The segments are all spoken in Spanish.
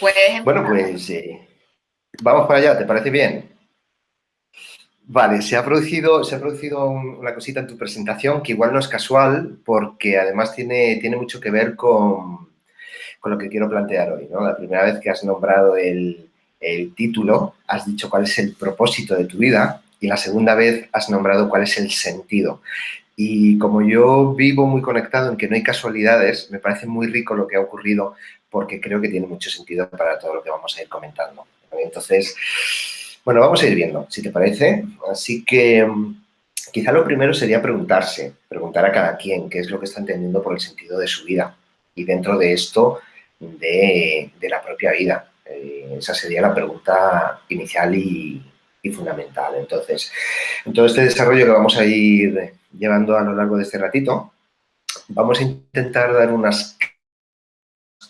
Puedes Bueno, empezar. pues vamos para allá, ¿te parece bien? Vale, se ha producido una cosita en tu presentación que igual no es casual porque además tiene mucho que ver con lo que quiero plantear hoy, ¿no? La primera vez que has nombrado el título, has dicho cuál es el propósito de tu vida y la segunda vez has nombrado cuál es el sentido. Y como yo vivo muy conectado en que no hay casualidades, me parece muy rico lo que ha ocurrido porque creo que tiene mucho sentido para todo lo que vamos a ir comentando. Entonces, bueno, vamos a ir viendo, si te parece. Así que quizá lo primero sería preguntar a cada quien qué es lo que está entendiendo por el sentido de su vida. Y dentro de esto, de la propia vida. Esa sería la pregunta inicial y fundamental. Entonces, en todo este desarrollo que vamos a ir llevando a lo largo de este ratito, vamos a intentar dar unas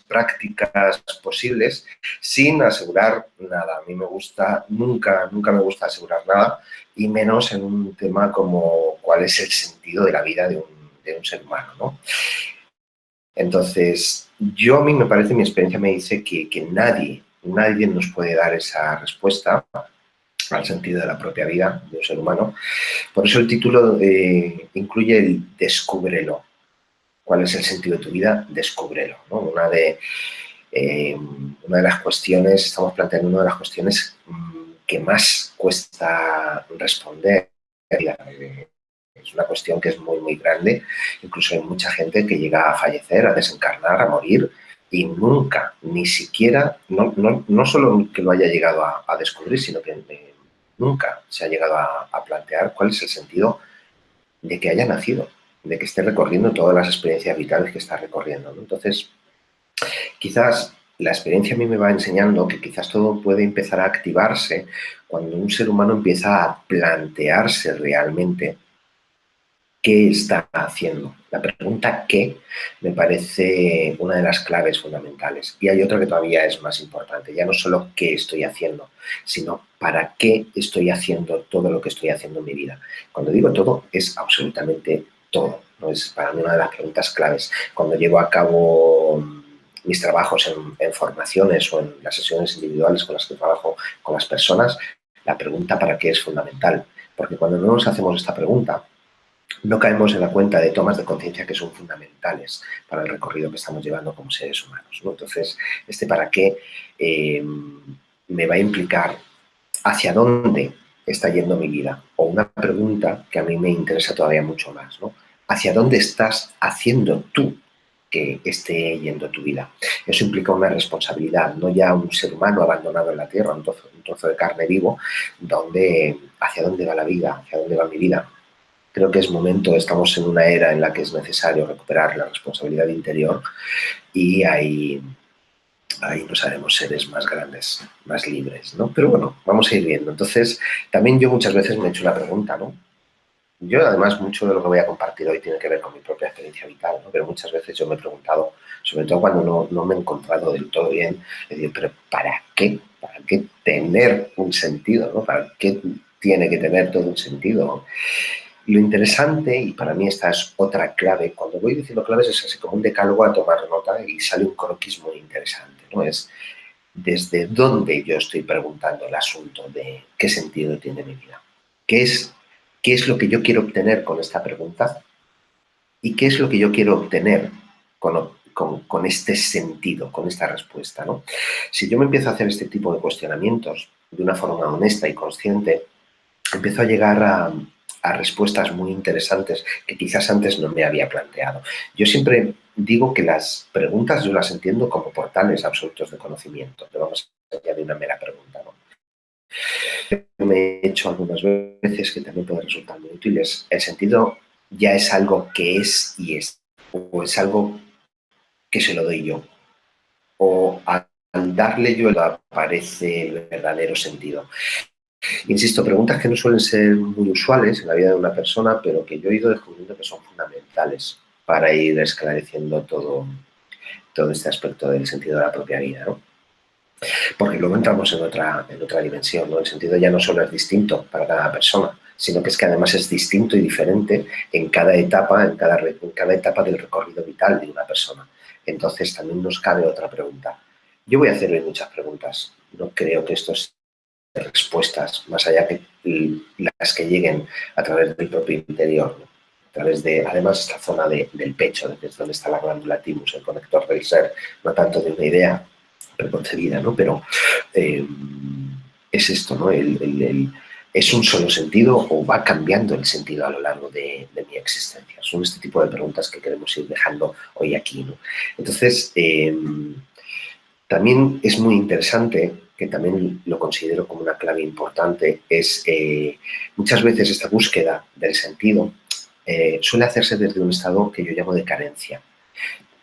prácticas posibles sin asegurar nada. A mí me gusta, nunca me gusta asegurar nada y menos en un tema como cuál es el sentido de la vida de un ser humano, ¿no? Entonces, yo a mí me parece, mi experiencia me dice que nadie nos puede dar esa respuesta al sentido de la propia vida de un ser humano. Por eso el título incluye el descúbrelo. ¿Cuál es el sentido de tu vida? Descúbrelo, ¿no? Una de las cuestiones, estamos planteando una de las cuestiones que más cuesta responder. Es una cuestión que es muy grande. Incluso hay mucha gente que llega a fallecer, a desencarnar, a morir y nunca, ni siquiera, no solo que lo haya llegado a descubrir, sino que nunca se ha llegado a plantear cuál es el sentido de que haya nacido, de que esté recorriendo todas las experiencias vitales que está recorriendo, ¿no? Entonces, quizás la experiencia a mí me va enseñando que quizás todo puede empezar a activarse cuando un ser humano empieza a plantearse realmente qué está haciendo. La pregunta qué me parece una de las claves fundamentales. Y hay otra que todavía es más importante, ya no solo qué estoy haciendo, sino para qué estoy haciendo todo lo que estoy haciendo en mi vida. Cuando digo todo, es absolutamente todo, ¿no? Es para mí una de las preguntas claves. Cuando llevo a cabo mis trabajos en formaciones o en las sesiones individuales con las que trabajo con las personas, la pregunta para qué es fundamental. Porque cuando no nos hacemos esta pregunta, no caemos en la cuenta de tomas de conciencia que son fundamentales para el recorrido que estamos llevando como seres humanos, ¿no? Entonces, este para qué me va a implicar hacia dónde está yendo mi vida. O una pregunta que a mí me interesa todavía mucho más, ¿no? ¿Hacia dónde estás haciendo tú que esté yendo tu vida? Eso implica una responsabilidad, no ya un ser humano abandonado en la Tierra, un trozo de carne vivo, donde hacia dónde va la vida, hacia dónde va mi vida. Creo que es momento, estamos en una era en la que es necesario recuperar la responsabilidad interior y ahí nos haremos seres más grandes, más libres, ¿no? Pero bueno, vamos a ir viendo. Entonces, también yo muchas veces me he hecho la pregunta, ¿no? Yo, además, mucho de lo que voy a compartir hoy tiene que ver con mi propia experiencia vital, ¿no? Pero muchas veces yo me he preguntado, sobre todo cuando no me he encontrado del todo bien, he dicho, pero ¿para qué? ¿Para qué tener un sentido, ¿no? ¿Para qué tiene que tener todo un sentido? Lo interesante, y para mí esta es otra clave, cuando voy diciendo claves es así como un decálogo a tomar nota y sale un croquis muy interesante, ¿no? Es desde dónde yo estoy preguntando el asunto de qué sentido tiene mi vida. ¿Qué es, qué es lo que yo quiero obtener con esta pregunta? ¿Y qué es lo que yo quiero obtener con este sentido, con esta respuesta, ¿no? Si yo me empiezo a hacer este tipo de cuestionamientos de una forma honesta y consciente, empiezo a llegar a respuestas muy interesantes que quizás antes no me había planteado. Yo siempre digo que las preguntas yo las entiendo como portales absolutos de conocimiento, que vamos allá de una mera pregunta, ¿no? Me he hecho algunas veces que también pueden resultar muy útiles. El sentido ya es algo que es y es, o es algo que se lo doy yo, o al darle yo aparece el verdadero sentido. Insisto, preguntas que no suelen ser muy usuales en la vida de una persona, pero que yo he ido descubriendo que son fundamentales para ir esclareciendo todo este aspecto del sentido de la propia vida, ¿no? Porque luego entramos en otra dimensión, ¿no? El sentido ya no solo es distinto para cada persona, sino que es que además es distinto y diferente en cada etapa, en cada etapa del recorrido vital de una persona. Entonces también nos cabe otra pregunta. Yo voy a hacer hoy muchas preguntas. No creo que esto sea respuestas, más allá que las que lleguen a través del propio interior, ¿no? A través de, además, esta zona del pecho, que es donde está la glándula thymus, el conector del ser, no tanto de una idea preconcebida, ¿no? Pero es esto, ¿no? ¿Es un solo sentido o va cambiando el sentido a lo largo de mi existencia? Son este tipo de preguntas que queremos ir dejando hoy aquí, ¿no? Entonces, también es muy interesante, que también lo considero como una clave importante, es muchas veces esta búsqueda del sentido suele hacerse desde un estado que yo llamo de carencia,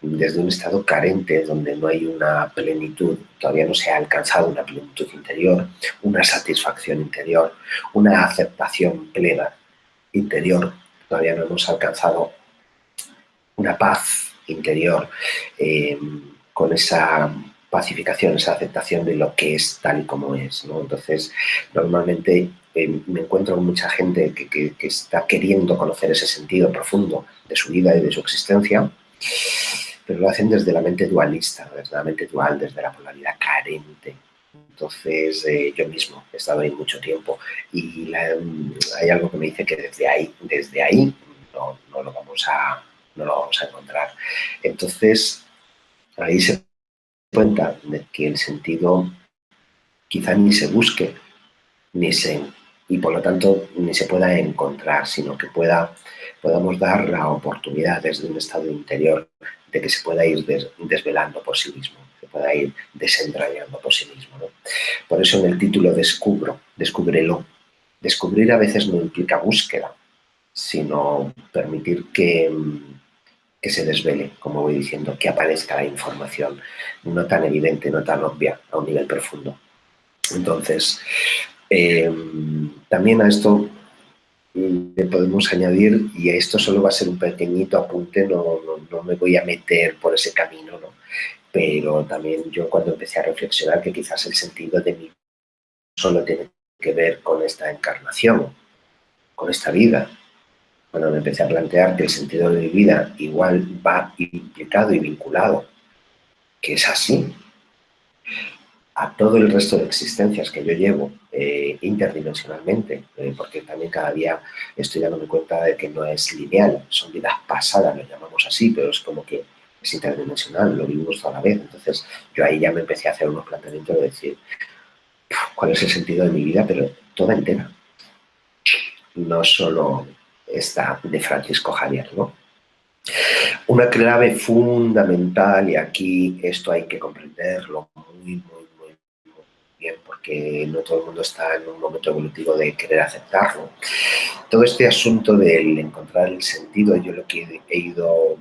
desde un estado carente donde no hay una plenitud, todavía no se ha alcanzado una plenitud interior, una satisfacción interior, una aceptación plena interior, todavía no hemos alcanzado una paz interior con esa pacificación, esa aceptación de lo que es tal y como es, ¿no? Entonces, normalmente me encuentro con mucha gente que está queriendo conocer ese sentido profundo de su vida y de su existencia, pero lo hacen desde la mente dualista, desde la mente dual, desde la polaridad carente. Entonces, yo mismo he estado ahí mucho tiempo y hay algo que me dice que desde ahí no lo vamos a encontrar. Entonces, ahí se da cuenta de que el sentido quizá ni se busque, ni se, y por lo tanto ni se pueda encontrar, sino que podamos dar la oportunidad desde un estado interior de que se pueda ir desvelando por sí mismo, se pueda ir desentrañando por sí mismo, ¿no? Por eso en el título descúbrelo. Descubrir a veces no implica búsqueda, sino permitir que se desvele, como voy diciendo, que aparezca la información no tan evidente, no tan obvia, a un nivel profundo. Entonces, también a esto le podemos añadir, y esto solo va a ser un pequeñito apunte, no me voy a meter por ese camino, ¿no? Pero también yo cuando empecé a reflexionar que quizás el sentido de mi solo tiene que ver con esta encarnación, con esta vida, cuando me empecé a plantear que el sentido de mi vida igual va implicado y vinculado, que es así, a todo el resto de existencias que yo llevo interdimensionalmente, porque también cada día estoy dándome cuenta de que no es lineal, son vidas pasadas, lo llamamos así, pero es como que es interdimensional, lo vivimos toda la vez. Entonces yo ahí ya me empecé a hacer unos planteamientos de decir, ¿cuál es el sentido de mi vida? Pero toda entera, no solo esta de Francisco Javier, ¿no? Una clave fundamental, y aquí esto hay que comprenderlo muy bien, porque no todo el mundo está en un momento evolutivo de querer aceptarlo. Todo este asunto del encontrar el sentido, yo lo que he ido,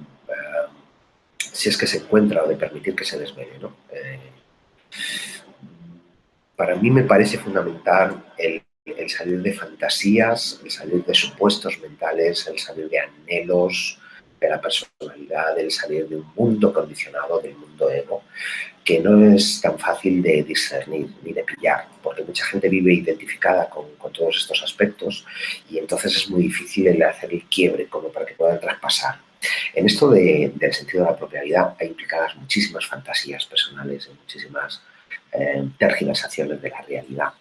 si es que se encuentra, o de permitir que se desvele, ¿no? Para mí me parece fundamental el salir de fantasías, el salir de supuestos mentales, el salir de anhelos de la personalidad, el salir de un mundo condicionado, del mundo ego, que no es tan fácil de discernir ni de pillar, porque mucha gente vive identificada con todos estos aspectos y entonces es muy difícil el hacer el quiebre como para que puedan traspasar. En esto del sentido de la propiedad hay implicadas muchísimas fantasías personales y muchísimas tergiversaciones de la realidad,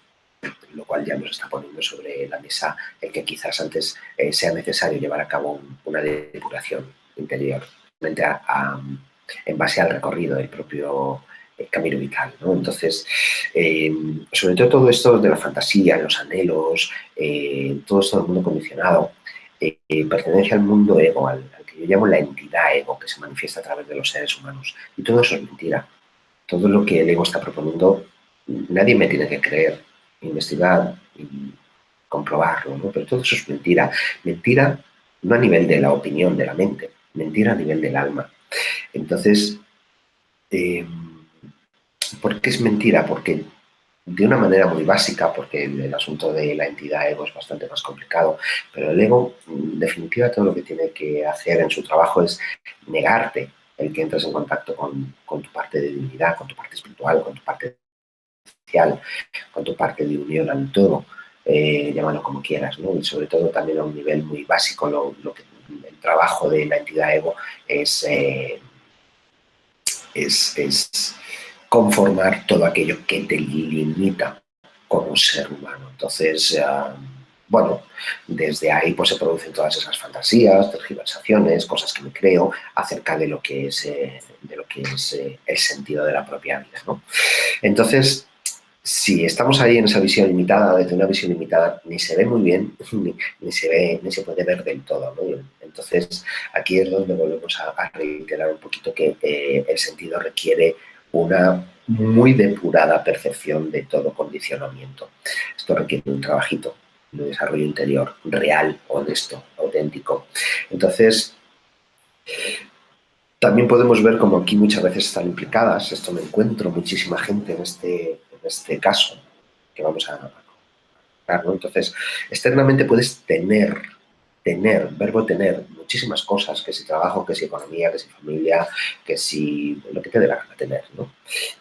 lo cual ya nos está poniendo sobre la mesa el que quizás antes sea necesario llevar a cabo una depuración interior en base al recorrido del propio camino vital, ¿no? Entonces, sobre todo esto de la fantasía, los anhelos, todo esto del mundo condicionado, pertenece al mundo ego, al que yo llamo la entidad ego, que se manifiesta a través de los seres humanos. Y todo eso es mentira. Todo lo que el ego está proponiendo, nadie me tiene que creer, investigar y comprobarlo, ¿no? Pero todo eso es mentira. Mentira no a nivel de la opinión de la mente, mentira a nivel del alma. Entonces, ¿por qué es mentira? Porque de una manera muy básica, porque el asunto de la entidad ego es bastante más complicado, pero el ego, en definitiva, todo lo que tiene que hacer en su trabajo es negarte el que entres en contacto con tu parte de divinidad, con tu parte espiritual, con tu parte social, con tu parte de unión al todo, llámalo como quieras, ¿no? Y sobre todo también a un nivel muy básico, el trabajo de la entidad ego es conformar todo aquello que te limita como ser humano. Entonces, bueno, desde ahí pues se producen todas esas fantasías, tergiversaciones, cosas que me creo acerca de lo que es, el sentido de la propia vida, ¿no? Entonces, si estamos ahí en esa visión limitada, desde una visión limitada, ni se ve muy bien, ni se puede ver del todo, ¿no? Entonces, aquí es donde volvemos a reiterar un poquito que el sentido requiere una muy depurada percepción de todo condicionamiento. Esto requiere un trabajito, un desarrollo interior real, honesto, auténtico. Entonces, también podemos ver como aquí muchas veces están implicadas, esto me encuentro muchísima gente en este caso, que vamos a hablar, ¿no? Entonces, externamente puedes tener, verbo tener, muchísimas cosas, que si trabajo, que si economía, que si familia, que si lo que te dé la gana tener, ¿no?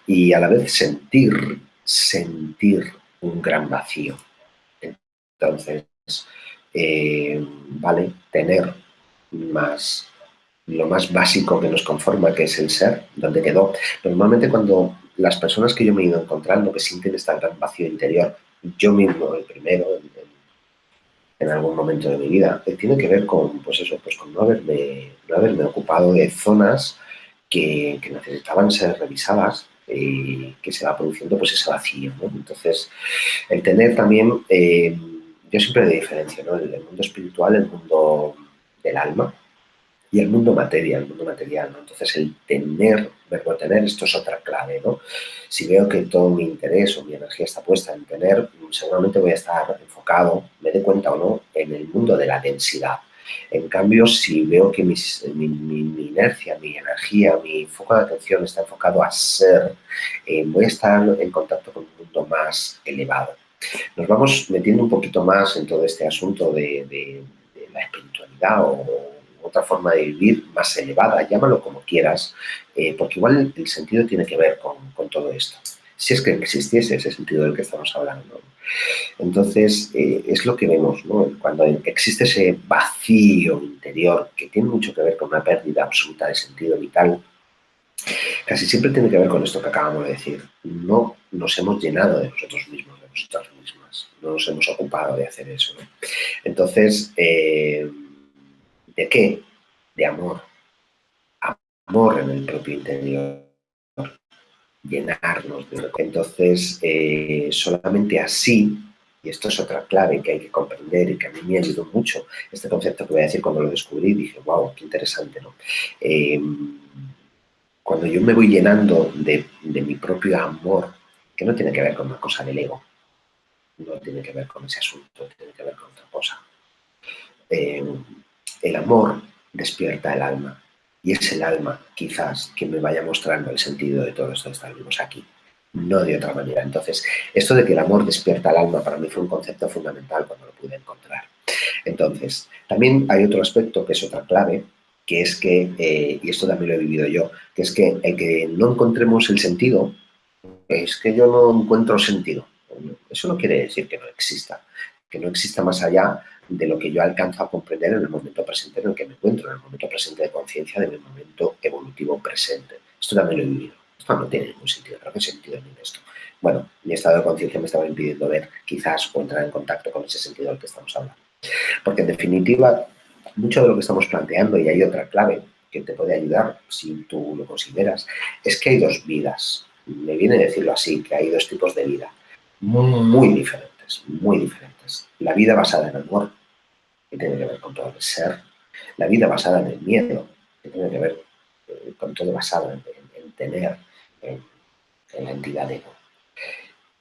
Y a la vez sentir un gran vacío. Entonces, vale, tener más lo más básico que nos conforma, que es el ser, donde quedó. Normalmente cuando las personas que yo me he ido encontrando que sienten este gran vacío interior, yo mismo, el primero, en algún momento de mi vida, tiene que ver con, pues eso, pues con no haberme ocupado de zonas que necesitaban ser revisadas y que se va produciendo pues ese vacío, ¿no? Entonces, el tener también, yo siempre diferencio, ¿no? El mundo espiritual, el mundo del alma, y el mundo material, ¿no? Entonces, el tener, verbo tener, esto es otra clave, ¿no? Si veo que todo mi interés o mi energía está puesta en tener, seguramente voy a estar enfocado, me dé cuenta o no, en el mundo de la densidad. En cambio, si veo que mi inercia, mi energía, mi foco de atención está enfocado a ser, voy a estar en contacto con un mundo más elevado. Nos vamos metiendo un poquito más en todo este asunto de la espiritualidad o otra forma de vivir más elevada, llámalo como quieras, porque igual el sentido tiene que ver con todo esto. Si es que existiese ese sentido del que estamos hablando. Entonces, es lo que vemos, ¿no? Cuando existe ese vacío interior que tiene mucho que ver con una pérdida absoluta de sentido vital, casi siempre tiene que ver con esto que acabamos de decir. No nos hemos llenado de nosotros mismos, de nosotras mismas. No nos hemos ocupado de hacer eso, ¿no? Entonces, ¿de qué? De amor. Amor en el propio interior. Llenarnos de... Entonces, solamente así, y esto es otra clave que hay que comprender y que a mí me ayudó mucho, este concepto que voy a decir cuando lo descubrí, dije, wow, qué interesante, ¿no? Cuando yo me voy llenando de mi propio amor, que no tiene que ver con una cosa del ego, no tiene que ver con ese asunto, tiene que ver con otra cosa. El amor despierta el alma y es el alma, quizás, que me vaya mostrando el sentido de todo esto que estamos aquí, no de otra manera. Entonces, esto de que el amor despierta el alma para mí fue un concepto fundamental cuando lo pude encontrar. Entonces, también hay otro aspecto que es otra clave, que es que, y esto también lo he vivido yo, que es que el que no encontremos el sentido, es que yo no encuentro sentido. Eso no quiere decir que no exista más allá de lo que yo alcanzo a comprender en el momento presente en el que me encuentro, en el momento presente de conciencia de mi momento evolutivo presente. Esto también lo he vivido. Esto no tiene ningún sentido. ¿Pero qué sentido tiene esto? Bueno, mi estado de conciencia me estaba impidiendo ver quizás o entrar en contacto con ese sentido del que estamos hablando. Porque en definitiva, mucho de lo que estamos planteando, y hay otra clave que te puede ayudar si tú lo consideras, es que hay dos vidas. Me viene a decirlo así, que hay dos tipos de vida muy diferentes, muy diferentes. La vida basada en el amor, que tiene que ver con todo el ser. La vida basada en el miedo, que tiene que ver con todo basado en tener, en la entidad ego.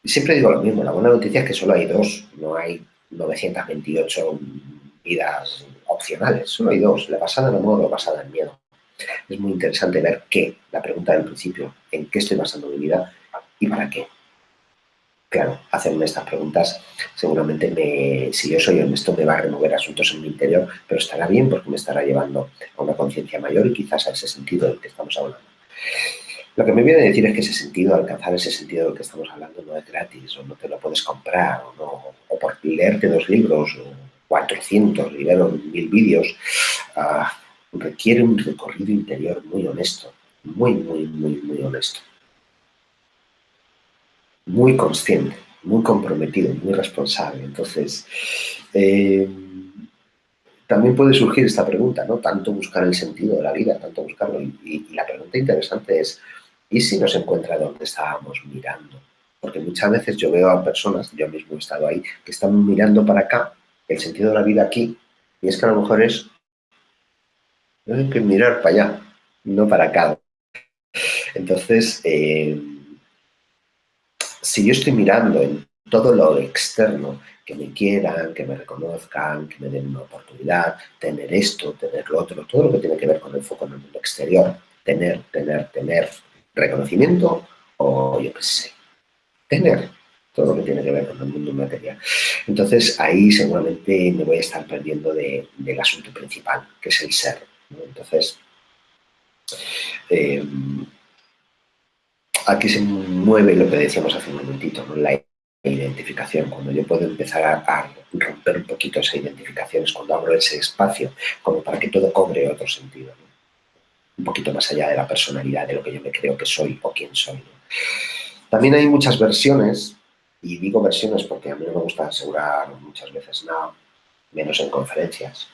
Y siempre digo lo mismo, la buena noticia es que solo hay dos, no hay 928 vidas opcionales, solo hay dos, la basada en amor o basada en miedo. Es muy interesante ver qué, la pregunta del principio, en qué estoy basando mi vida y para qué. Claro, hacerme estas preguntas seguramente, si yo soy honesto, me va a remover asuntos en mi interior, pero estará bien porque me estará llevando a una conciencia mayor y quizás a ese sentido del que estamos hablando. Lo que me viene a decir es que ese sentido, alcanzar ese sentido del que estamos hablando, no es gratis, o no te lo puedes comprar, o por leerte 2 libros, o 400, y ver 1000 vídeos, requiere un recorrido interior muy honesto, muy honesto. muy consciente, muy comprometido, muy responsable. Entonces, eh, también puede surgir esta pregunta, ¿no? Tanto buscar el sentido de la vida, tanto buscarlo. Y la pregunta interesante es, ¿y si no se encuentra donde estábamos mirando? Porque muchas veces yo veo a personas, yo mismo he estado ahí, que están mirando para acá, el sentido de la vida aquí, y es que a lo mejor es, no hay que mirar para allá, no para acá. Entonces, si yo estoy mirando en todo lo externo, que me quieran, que me reconozcan, que me den una oportunidad, tener esto, tener lo otro, todo lo que tiene que ver con el foco en el mundo exterior, tener reconocimiento o yo qué sé, tener todo lo que tiene que ver con el mundo material. Entonces ahí seguramente me voy a estar perdiendo del asunto principal, que es el ser, ¿no? Entonces, eh, aquí se mueve lo que decíamos hace un momentito, ¿no? La identificación. Cuando yo puedo empezar a romper un poquito esa identificación es cuando abro ese espacio como para que todo cobre otro sentido, ¿no? Un poquito más allá de la personalidad, de lo que yo me creo que soy o quién soy, ¿no? También hay muchas versiones, y digo versiones porque a mí no me gusta asegurar muchas veces nada, menos en conferencias.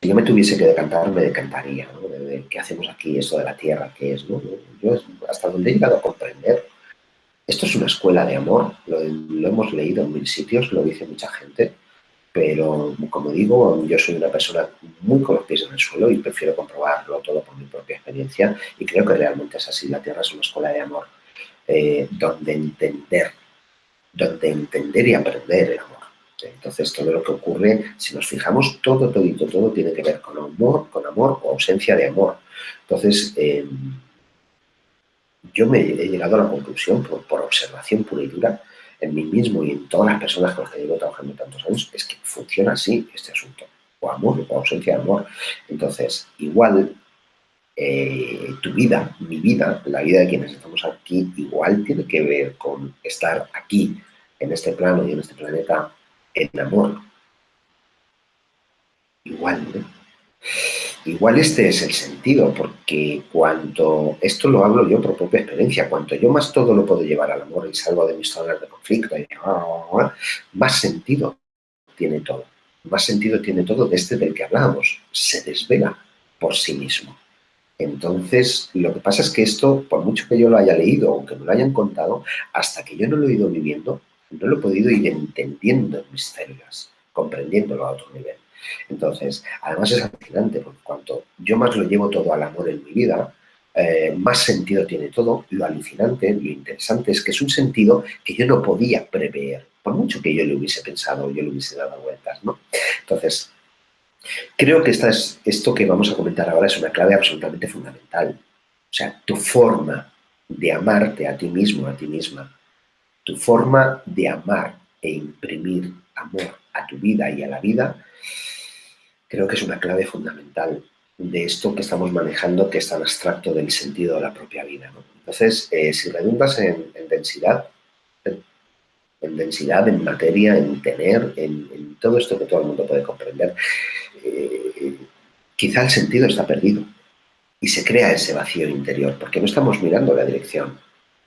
Si yo me tuviese que decantar, me decantaría, ¿no? De qué hacemos aquí, esto de la tierra, qué es, ¿no? Yo hasta donde he llegado a comprender, esto es una escuela de amor, lo hemos leído en mil sitios, lo dice mucha gente, pero como digo, yo soy una persona muy con los pies en el suelo y prefiero comprobarlo todo por mi propia experiencia y creo que realmente es así, la tierra es una escuela de amor, donde entender y aprender el amor. Entonces, todo lo que ocurre, si nos fijamos, todo tiene que ver con amor o ausencia de amor. Entonces, yo me he llegado a la conclusión, por observación pura y dura, en mí mismo y en todas las personas con las que llevo trabajando tantos años, es que funciona así este asunto, o amor o ausencia de amor. Entonces, igual tu vida, mi vida, la vida de quienes estamos aquí, igual tiene que ver con estar aquí, en este plano y en este planeta, en amor. Igual, ¿no? Igual este es el sentido, porque cuanto, esto lo hablo yo por propia experiencia, cuanto yo más todo lo puedo llevar al amor y salgo de mis zonas de conflicto, más sentido tiene todo. Más sentido tiene todo de este del que hablábamos. Se desvela por sí mismo. Entonces, lo que pasa es que esto, por mucho que yo lo haya leído o que me lo hayan contado, hasta que yo no lo he ido viviendo, no lo he podido ir entendiendo en mis células, comprendiéndolo a otro nivel. Entonces, además es fascinante, porque cuanto yo más lo llevo todo al amor en mi vida, más sentido tiene todo. Lo alucinante, lo interesante es que es un sentido que yo no podía prever, por mucho que yo le hubiese pensado o yo le hubiese dado vueltas, ¿no? Entonces, creo que esto que vamos a comentar ahora es una clave absolutamente fundamental. O sea, tu forma de amarte a ti mismo, a ti misma, tu forma de amar e imprimir amor a tu vida y a la vida, creo que es una clave fundamental de esto que estamos manejando, que es tan abstracto del sentido de la propia vida, ¿no? Entonces, si redundas en densidad, en materia, en tener, en todo esto que todo el mundo puede comprender, eh, quizá el sentido está perdido y se crea ese vacío interior porque no estamos mirando la dirección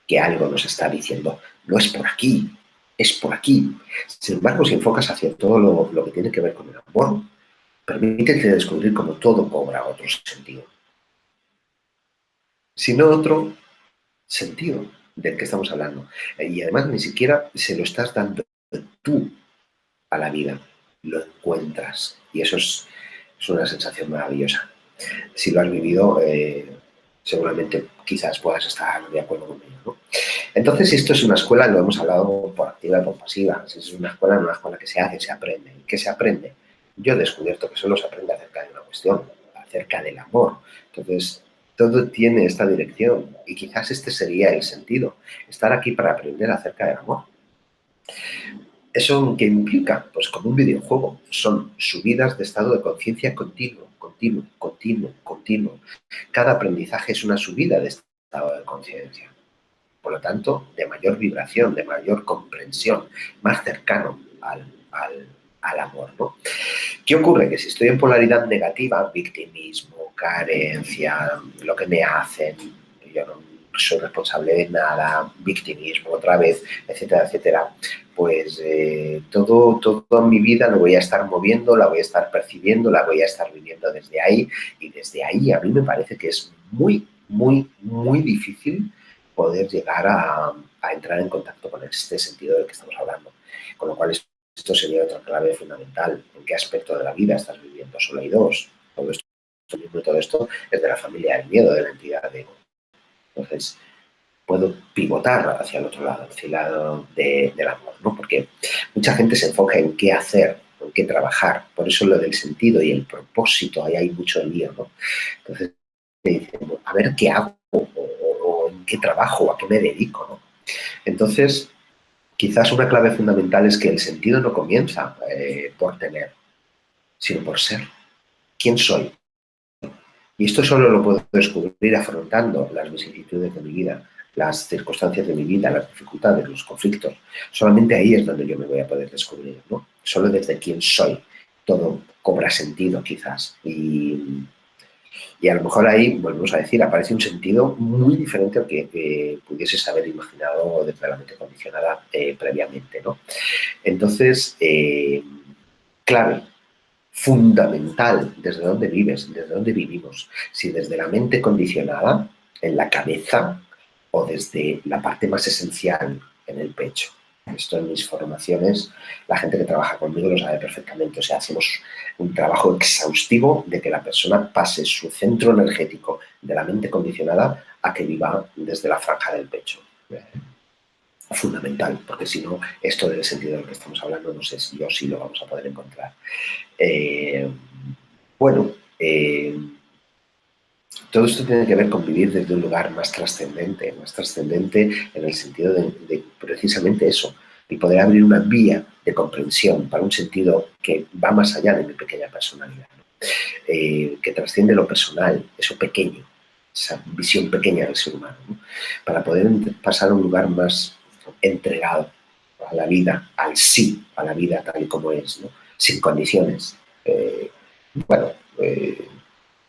que algo nos está diciendo. No es por aquí, es por aquí. Sin embargo, si enfocas hacia todo lo que tiene que ver con el amor, permítete descubrir cómo todo cobra otro sentido. Sino otro sentido del que estamos hablando. Y además ni siquiera se lo estás dando tú a la vida, lo encuentras. Y eso es una sensación maravillosa. Si lo has vivido, seguramente quizás puedas estar de acuerdo conmigo, ¿no? Entonces, si esto es una escuela, lo hemos hablado por activa y por pasiva. Si es una escuela, no es una escuela que se hace, se aprende. ¿Qué se aprende? Yo he descubierto que solo se aprende acerca de una cuestión, acerca del amor. Entonces, todo tiene esta dirección y quizás este sería el sentido, estar aquí para aprender acerca del amor. ¿Eso qué implica? Pues como un videojuego, son subidas de estado de conciencia continuo, continuo, continuo, continuo. Cada aprendizaje es una subida de estado de conciencia. Por lo tanto, de mayor vibración, de mayor comprensión, más cercano al amor, ¿no? ¿Qué ocurre? Que si estoy en polaridad negativa, victimismo, carencia, lo que me hacen, yo no soy responsable de nada, victimismo otra vez, etcétera, etcétera, pues toda mi vida lo voy a estar moviendo, la voy a estar percibiendo, la voy a estar viviendo desde ahí, y desde ahí a mí me parece que es muy, muy, muy difícil poder llegar a entrar en contacto con este sentido del que estamos hablando. Con lo cual, esto sería otra clave fundamental. ¿En qué aspecto de la vida estás viviendo? Solo hay dos. Todo esto es de la familia del miedo, de la entidad de ego. Entonces, puedo pivotar hacia el otro lado, hacia el lado del amor, ¿no? Porque mucha gente se enfoca en qué hacer, en qué trabajar. Por eso lo del sentido y el propósito, ahí hay mucho lío, ¿no? Entonces, me dicen, a ver qué hago, o en qué trabajo, a qué me dedico, ¿no? Entonces, quizás una clave fundamental es que el sentido no comienza por tener, sino por ser. ¿Quién soy? Y esto solo lo puedo descubrir afrontando las vicisitudes de mi vida, las circunstancias de mi vida, las dificultades, los conflictos. Solamente ahí es donde yo me voy a poder descubrir, ¿no? Solo desde quién soy todo cobra sentido, quizás. Y a lo mejor ahí, volvemos a decir, aparece un sentido muy diferente al que pudieses haber imaginado desde la mente condicionada previamente, ¿no? Entonces, clave, fundamental, desde dónde vives, desde dónde vivimos. Si desde la mente condicionada, en la cabeza, o desde la parte más esencial, en el pecho. Esto en mis formaciones, la gente que trabaja conmigo lo sabe perfectamente. O sea, hacemos un trabajo exhaustivo de que la persona pase su centro energético de la mente condicionada a que viva desde la franja del pecho. Fundamental, porque si no, esto del sentido del que estamos hablando, no sé si yo sí lo vamos a poder encontrar. Bueno, todo esto tiene que ver con vivir desde un lugar más trascendente en el sentido de precisamente eso, y poder abrir una vía de comprensión para un sentido que va más allá de mi pequeña personalidad, ¿no? Que trasciende lo personal, eso pequeño, esa visión pequeña del ser humano, ¿no? Para poder pasar a un lugar más entregado a la vida, al sí, a la vida tal y como es, ¿no? Sin condiciones. Bueno,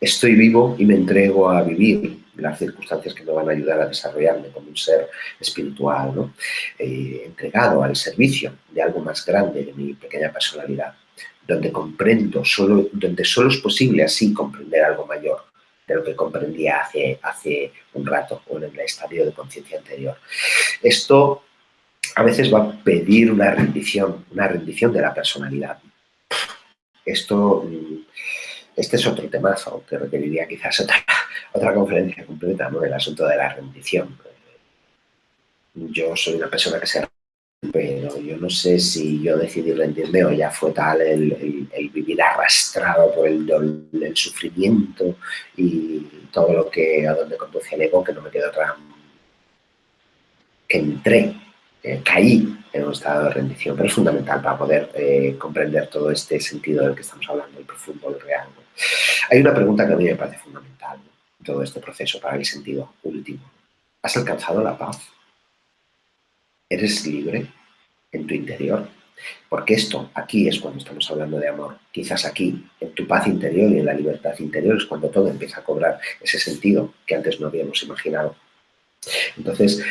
estoy vivo y me entrego a vivir las circunstancias que me van a ayudar a desarrollarme como un ser espiritual, ¿no? Entregado al servicio de algo más grande de mi pequeña personalidad, donde comprendo, donde solo es posible así comprender algo mayor de lo que comprendía hace un rato o en el estadio de conciencia anterior. Esto a veces va a pedir una rendición de la personalidad. Este es otro temazo que requeriría quizás otra conferencia completa, ¿no? El asunto de la rendición. Yo soy una persona que se rinde, pero yo no sé si yo decidí rendirme o ya fue tal el vivir arrastrado por el sufrimiento y todo lo que a donde conduce el ego, que no me quedó otra, que entré, caí en un estado de rendición, pero es fundamental para poder comprender todo este sentido del que estamos hablando, el profundo, el real, ¿no? Hay una pregunta que a mí me parece fundamental, ¿no? En todo este proceso para el sentido último. ¿Has alcanzado la paz? ¿Eres libre en tu interior? Porque esto, aquí es cuando estamos hablando de amor. Quizás aquí, en tu paz interior y en la libertad interior, es cuando todo empieza a cobrar ese sentido que antes no habíamos imaginado. Entonces,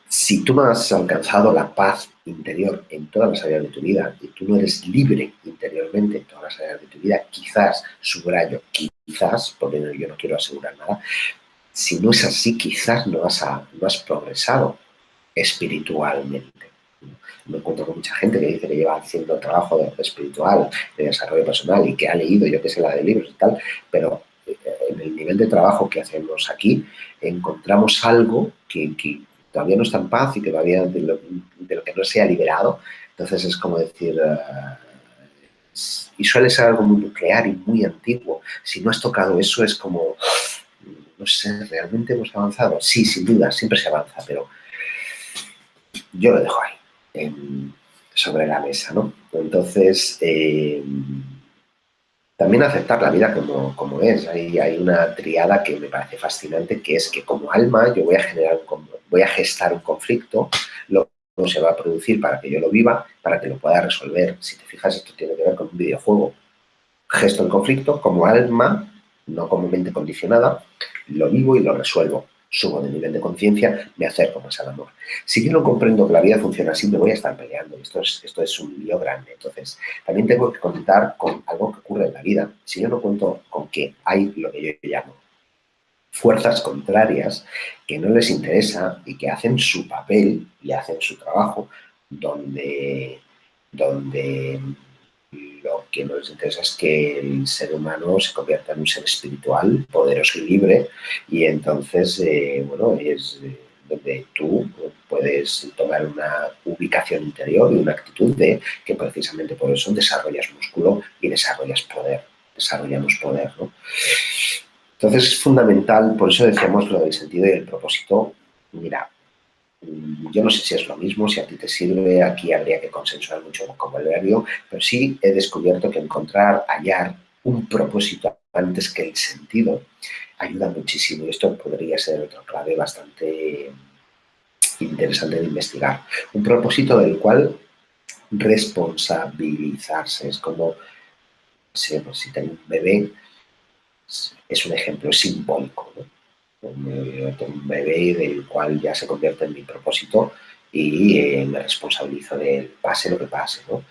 si tú no has alcanzado la paz interior en todas las áreas de tu vida y tú no eres libre interiormente en todas las áreas de tu vida, quizás, subrayo, quizás, porque yo no quiero asegurar nada, si no es así, quizás no has progresado espiritualmente. Me encuentro con mucha gente que dice que lleva haciendo trabajo espiritual, de desarrollo personal y que ha leído, yo qué sé, la de libros y tal, pero en el nivel de trabajo que hacemos aquí encontramos algo que todavía no está en paz y que todavía de lo que no se ha liberado. Entonces es como decir, y suele ser algo muy nuclear y muy antiguo. Si no has tocado eso es como, no sé, ¿realmente hemos avanzado? Sí, sin duda, siempre se avanza, pero yo lo dejo ahí, sobre la mesa, ¿no? Entonces, también aceptar la vida como es. Hay una triada que me parece fascinante, que es que como alma yo voy a gestar un conflicto, luego se va a producir para que yo lo viva, para que lo pueda resolver. Si te fijas, esto tiene que ver con un videojuego. Gesto el conflicto como alma, no como mente condicionada, lo vivo y lo resuelvo. subo de nivel de conciencia, me acerco más al amor. Si yo no comprendo que la vida funciona así, me voy a estar peleando. Esto es un lío grande. Entonces, también tengo que contar con algo que ocurre en la vida. Si yo no cuento con que hay lo que yo llamo fuerzas contrarias que no les interesa y que hacen su papel y hacen su trabajo, donde lo que no les interesa es que el ser humano se convierta en un ser espiritual, poderoso y libre, y entonces, bueno, es donde tú puedes tomar una ubicación interior y una actitud de que precisamente por eso desarrollas músculo y desarrollas poder, desarrollamos poder, ¿no? Entonces es fundamental, por eso decíamos lo del sentido y el propósito. Mira, yo no sé si es lo mismo, si a ti te sirve, aquí habría que consensuar mucho con el verbo, pero sí he descubierto que hallar un propósito antes que el sentido ayuda muchísimo y esto podría ser otra clave bastante interesante de investigar. Un propósito del cual responsabilizarse, es como, si tengo un bebé, es un ejemplo simbólico, ¿no? Un bebé del cual ya se convierte en mi propósito y me responsabilizo de él, pase lo que pase, ¿no?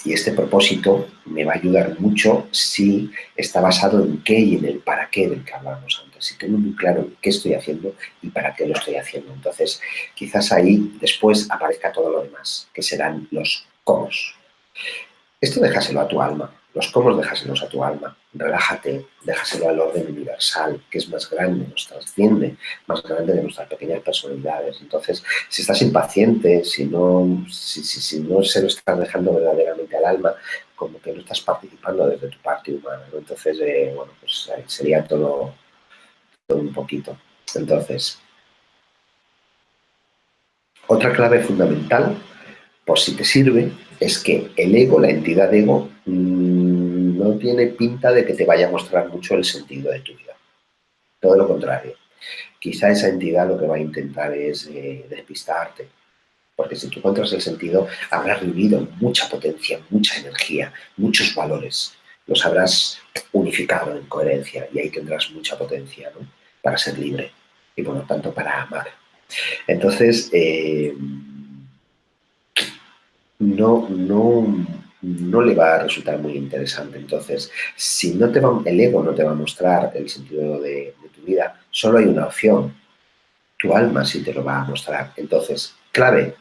Y este propósito me va a ayudar mucho si está basado en qué y en el para qué del que hablábamos antes. Si tengo muy claro qué estoy haciendo y para qué lo estoy haciendo. Entonces, quizás ahí después aparezca todo lo demás, que serán los cómo. Esto déjaselo a tu alma. Los cómo déjaselos a tu alma. Relájate, déjaselo al orden universal, que es más grande, nos trasciende, más grande de nuestras pequeñas personalidades. Entonces, si estás impaciente, si no se lo estás dejando verdaderamente al alma, como que no estás participando desde tu parte humana, ¿no? Entonces, bueno, pues sería todo un poquito. Entonces, otra clave fundamental, por si te sirve, es que el ego, la entidad ego, no tiene pinta de que te vaya a mostrar mucho el sentido de tu vida. Todo lo contrario. Quizá esa entidad lo que va a intentar es despistarte. Porque si tú encuentras el sentido, habrás vivido mucha potencia, mucha energía, muchos valores. Los habrás unificado en coherencia y ahí tendrás mucha potencia, ¿no? Para ser libre y por lo tanto para amar. Entonces, no le va a resultar muy interesante. Entonces, si el ego no te va a mostrar el sentido de tu vida, solo hay una opción. Tu alma sí te lo va a mostrar. Entonces, clave,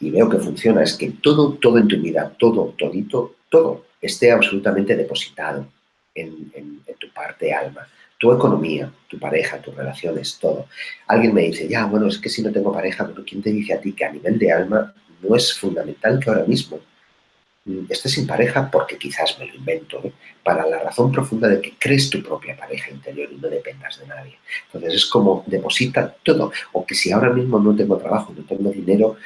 y veo que funciona, es que todo en tu vida, todo esté absolutamente depositado en tu parte alma. Tu economía, tu pareja, tus relaciones, todo. Alguien me dice, ya, bueno, es que si no tengo pareja, pero ¿quién te dice a ti que a nivel de alma no es fundamental que ahora mismo estés sin pareja? Porque quizás me lo invento, ¿eh? Para la razón profunda de que crees tu propia pareja interior y no dependas de nadie. Entonces es como deposita todo. O que si ahora mismo no tengo trabajo, no tengo dinero,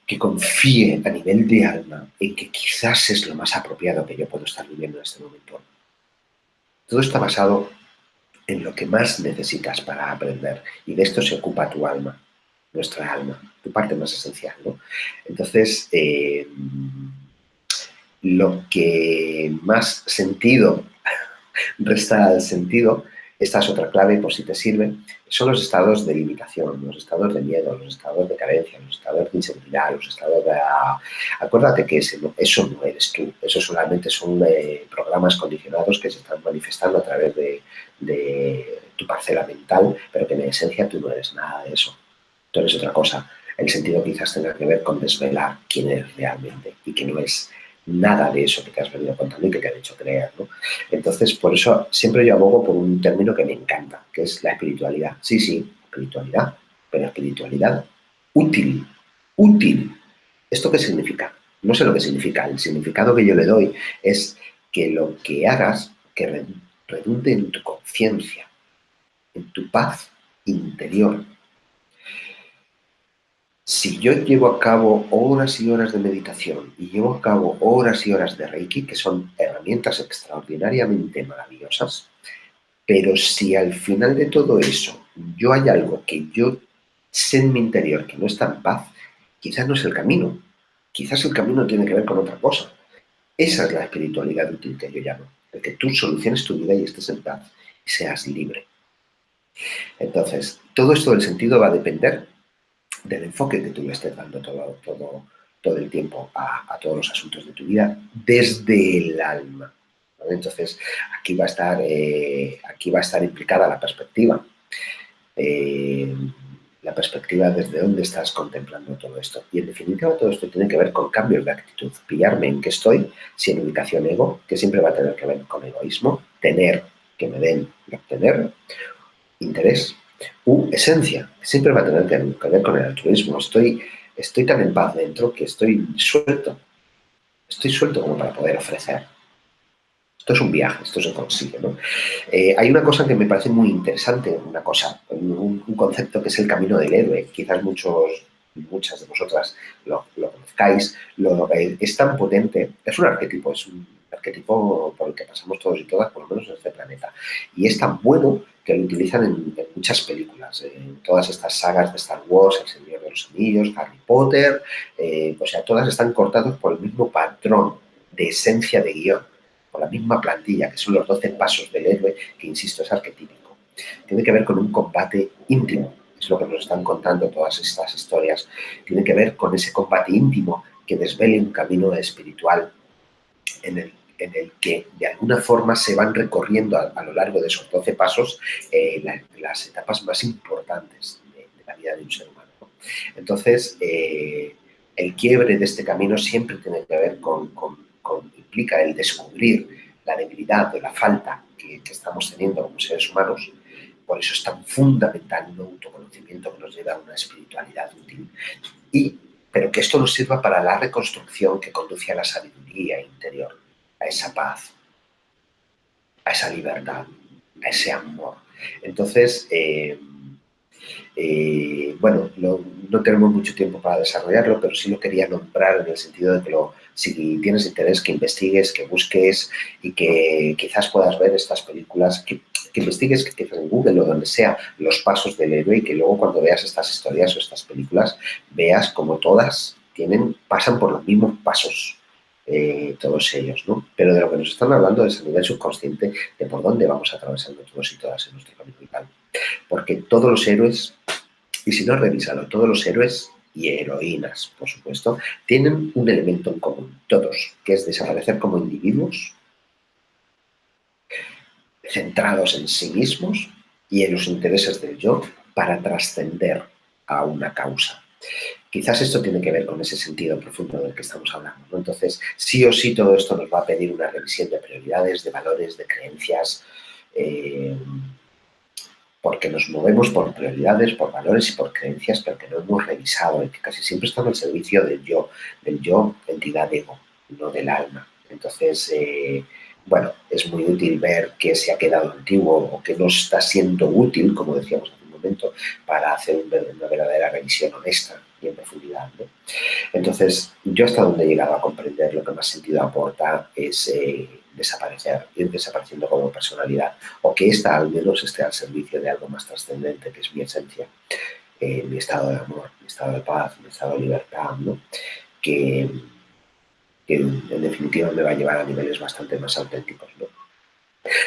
que confíe a nivel de alma en que quizás es lo más apropiado que yo puedo estar viviendo en este momento. Todo está basado en lo que más necesitas para aprender y de esto se ocupa tu alma, nuestra alma, tu parte más esencial, ¿no? Entonces, lo que más sentido resta al sentido, esta es otra clave por si te sirve, son los estados de limitación, los estados de miedo, los estados de carencia, los estados de inseguridad, los estados de... Acuérdate que eso no eres tú, eso solamente son programas condicionados que se están manifestando a través de tu parcela mental, pero que en esencia tú no eres nada de eso, tú eres otra cosa. El sentido quizás tenga que ver con desvelar quién eres realmente y que no es nada de eso que te has venido contando y que te han hecho creer, ¿no? Entonces, por eso siempre yo abogo por un término que me encanta, que es la espiritualidad. Sí, espiritualidad, pero espiritualidad útil, útil. ¿Esto qué significa? No sé lo que significa. El significado que yo le doy es que lo que hagas que redunde en tu conciencia, en tu paz interior. Si yo llevo a cabo horas y horas de meditación y llevo a cabo horas y horas de Reiki, que son herramientas extraordinariamente maravillosas, pero si al final de todo eso yo hay algo que yo sé en mi interior que no está en paz, quizás no es el camino. Quizás el camino tiene que ver con otra cosa. Esa es la espiritualidad útil que yo llamo. El que tú soluciones tu vida y estés en paz. y seas libre. Entonces, todo esto del sentido va a depender del enfoque que tú le estés dando todo el tiempo a todos los asuntos de tu vida desde el alma, ¿vale? Entonces, aquí va a estar implicada la perspectiva. La perspectiva desde dónde estás contemplando todo esto. Y en definitiva todo esto tiene que ver con cambios de actitud. Pillarme en qué estoy, si en ubicación ego, que siempre va a tener que ver con egoísmo, tener, que me den y obtener, interés, u esencia, que siempre va a tener que ver con el altruismo. Estoy tan en paz dentro que estoy suelto como para poder ofrecer. Esto es un viaje, esto se consigue, ¿no? Hay una cosa que me parece muy interesante, un concepto que es el camino del héroe. Quizás muchas de vosotras lo conozcáis. Es tan potente, es un arquetipo por el que pasamos todos y todas, por lo menos en este planeta. Y es tan bueno que lo utilizan en muchas películas, en todas estas sagas de Star Wars, El Señor de los Anillos, Harry Potter, o sea, todas están cortadas por el mismo patrón de esencia de guión, por la misma plantilla, que son los 12 pasos del héroe, que insisto, es arquetípico. Tiene que ver con un combate íntimo, es lo que nos están contando todas estas historias. Tiene que ver con ese combate íntimo que desvele un camino espiritual en el que de alguna forma se van recorriendo a lo largo de esos 12 pasos las etapas más importantes de la vida de un ser humano, ¿no? Entonces, el quiebre de este camino siempre tiene que ver implica el descubrir la debilidad o la falta que estamos teniendo como seres humanos. Por eso es tan fundamental un autoconocimiento que nos lleva a una espiritualidad útil. Pero que esto nos sirva para la reconstrucción que conduce a la sabiduría interior, a esa paz, a esa libertad, a ese amor. Entonces, bueno, no tenemos mucho tiempo para desarrollarlo, pero sí lo quería nombrar en el sentido de que si tienes interés, que investigues, que busques y que quizás puedas ver estas películas, que investigues, que en Google o donde sea, los pasos del héroe, y que luego cuando veas estas historias o estas películas veas como todas pasan por los mismos pasos. Todos ellos, ¿no? Pero de lo que nos están hablando es a nivel subconsciente de por dónde vamos atravesando todos y todas en nuestro camino vital. Porque todos los héroes, y si no revísalo, todos los héroes y heroínas, por supuesto, tienen un elemento en común, todos, que es desaparecer como individuos, centrados en sí mismos y en los intereses del yo para trascender a una causa. Quizás esto tiene que ver con ese sentido profundo del que estamos hablando, ¿no? Entonces, sí o sí todo esto nos va a pedir una revisión de prioridades, de valores, de creencias, porque nos movemos por prioridades, por valores y por creencias, pero que no hemos revisado y que casi siempre están al servicio del yo, entidad ego, no del alma. Entonces, bueno, es muy útil ver qué se ha quedado antiguo o qué no está siendo útil, como decíamos hace un momento, para hacer una verdadera revisión honesta y en profundidad, ¿no? Entonces, yo hasta donde he llegado a comprender lo que más sentido aporta es ir desapareciendo como personalidad, o que esta al menos esté al servicio de algo más trascendente, que es mi esencia, mi estado de amor, mi estado de paz, mi estado de libertad, ¿no? Que en definitiva me va a llevar a niveles bastante más auténticos, ¿no?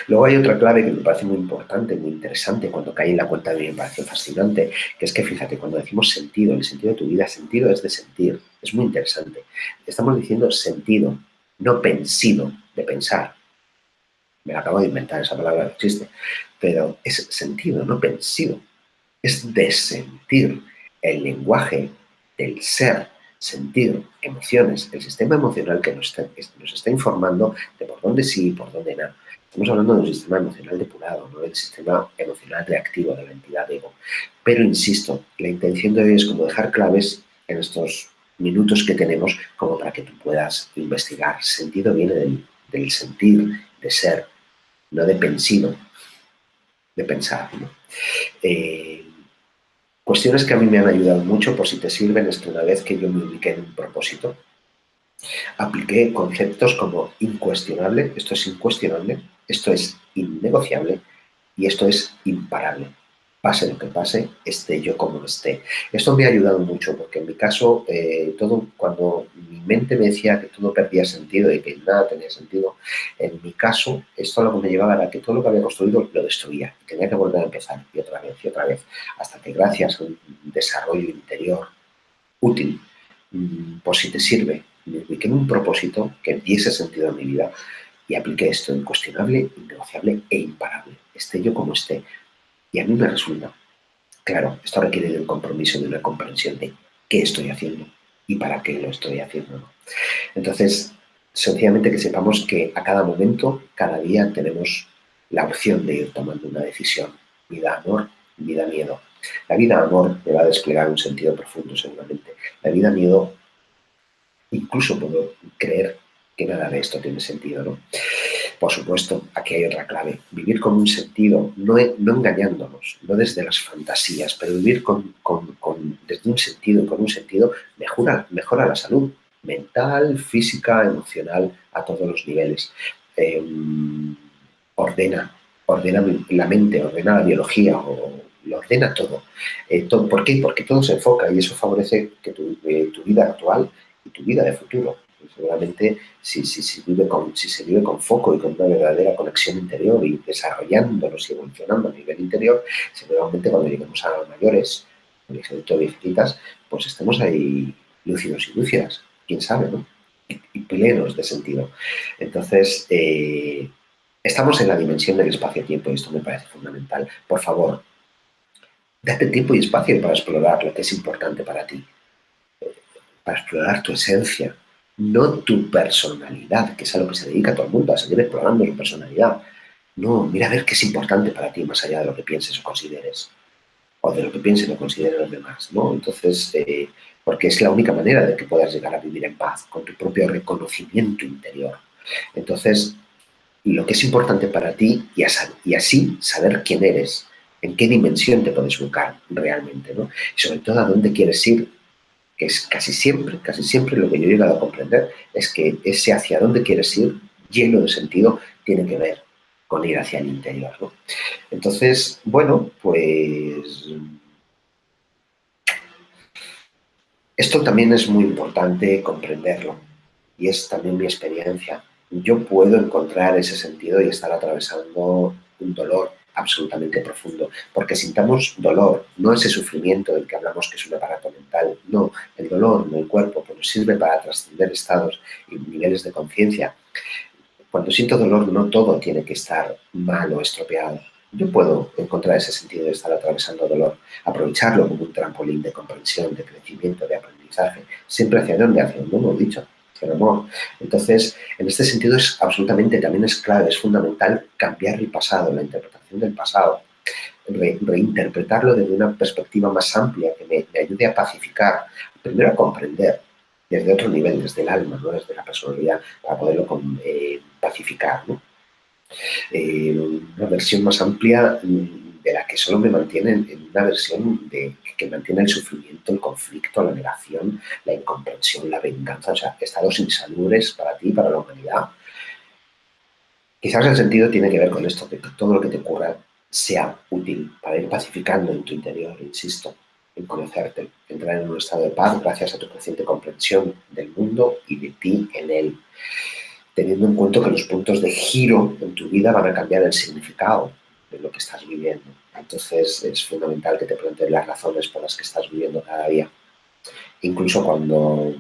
Luego hay otra clave que me parece muy importante, muy interesante, cuando caí en la cuenta de mí me pareció fascinante, que es que fíjate, cuando decimos sentido, el sentido de tu vida, sentido es de sentir, es muy interesante. Estamos diciendo sentido, no pensido, de pensar. Me la acabo de inventar, esa palabra no existe, pero es sentido, no pensido. Es de sentir, el lenguaje del ser, sentir emociones, el sistema emocional que nos está informando de por dónde sí y por dónde no. Estamos hablando de un sistema emocional depurado, no del sistema emocional reactivo de la entidad ego. Pero insisto, la intención de hoy es como dejar claves en estos minutos que tenemos como para que tú puedas investigar. Sentido viene del sentir, de ser, no de pensivo, de pensar, ¿no? Cuestiones que a mí me han ayudado mucho, por si te sirven, es que una vez que yo me ubiqué en un propósito, apliqué conceptos como incuestionable, esto es incuestionable, esto es innegociable y esto es imparable. pase lo que pase, esté yo como esté. Esto me ha ayudado mucho porque en mi caso, cuando mi mente me decía que todo perdía sentido y que nada tenía sentido, en mi caso, esto lo que me llevaba era que todo lo que había construido lo destruía. Tenía que volver a empezar y otra vez, hasta que gracias a un desarrollo interior útil, por si te sirve, me ubiqué en un propósito que diese sentido a mi vida y apliqué esto incuestionable, innegociable e imparable. Esté yo como esté. Y a mí me resulta. Claro, esto requiere de un compromiso, de una comprensión de qué estoy haciendo y para qué lo estoy haciendo, ¿no? Entonces, sencillamente que sepamos que a cada momento, cada día, tenemos la opción de ir tomando una decisión. Vida amor, vida miedo. La vida amor me va a desplegar un sentido profundo seguramente. La vida miedo, incluso puedo creer que nada de esto tiene sentido, ¿no? Por supuesto, aquí hay otra clave. Vivir con un sentido, no engañándonos, no desde las fantasías, pero vivir desde un sentido y con un sentido mejora la salud mental, física, emocional, a todos los niveles. Eh, ordena la mente, ordena la biología, lo ordena todo. ¿Por qué? Porque todo se enfoca y eso favorece que tu vida actual y tu vida de futuro. Seguramente si se vive con foco y con una verdadera conexión interior y desarrollándonos y evolucionando a nivel interior, seguramente cuando lleguemos a mayores, viejitas, pues estemos ahí lúcidos y lúcidas, quién sabe, ¿no? Y plenos de sentido. Entonces, estamos en la dimensión del espacio-tiempo y esto me parece fundamental. Por favor, date tiempo y espacio para explorar lo que es importante para ti, para explorar tu esencia, no tu personalidad, que es a lo que se dedica todo el mundo, a seguir explorando su personalidad. No, mira a ver qué es importante para ti más allá de lo que pienses o consideres, o de lo que piensen o consideren los demás, ¿no? Entonces, porque es la única manera de que puedas llegar a vivir en paz, con tu propio reconocimiento interior. Entonces, lo que es importante para ti y así saber quién eres, en qué dimensión te puedes buscar realmente, ¿no? Y sobre todo a dónde quieres ir, que es casi siempre lo que yo he llegado a comprender es que ese hacia dónde quieres ir, lleno de sentido, tiene que ver con ir hacia el interior, ¿no? Entonces, bueno, pues esto también es muy importante comprenderlo y es también mi experiencia. Yo puedo encontrar ese sentido y estar atravesando un dolor absolutamente profundo, porque sintamos dolor, no ese sufrimiento del que hablamos que es un aparato mental, no, el dolor en el cuerpo pues, nos sirve para trascender estados y niveles de conciencia. Cuando siento dolor no todo tiene que estar mal o estropeado. Yo puedo encontrar ese sentido de estar atravesando dolor, aprovecharlo como un trampolín de comprensión, de crecimiento, de aprendizaje, siempre hacia dónde, hacia donde hemos dicho, hacia el amor. Entonces, en este sentido es absolutamente, también es clave, es fundamental cambiar el pasado, la interpretación del pasado, reinterpretarlo desde una perspectiva más amplia que me ayude a pacificar, primero a comprender desde otro nivel, desde el alma, ¿no? Desde la personalidad, para poderlo pacificar, ¿no? Una versión más amplia de la que solo me mantiene en una versión que mantiene el sufrimiento, el conflicto, la negación, la incomprensión, la venganza, o sea, estados insalubres para ti y para la humanidad. Quizás el sentido tiene que ver con esto, que todo lo que te ocurra sea útil para ir pacificando en tu interior, insisto, en conocerte, entrar en un estado de paz gracias a tu creciente comprensión del mundo y de ti en él, teniendo en cuenta que los puntos de giro en tu vida van a cambiar el significado de lo que estás viviendo. Entonces es fundamental que te plantees las razones por las que estás viviendo cada día, incluso cuando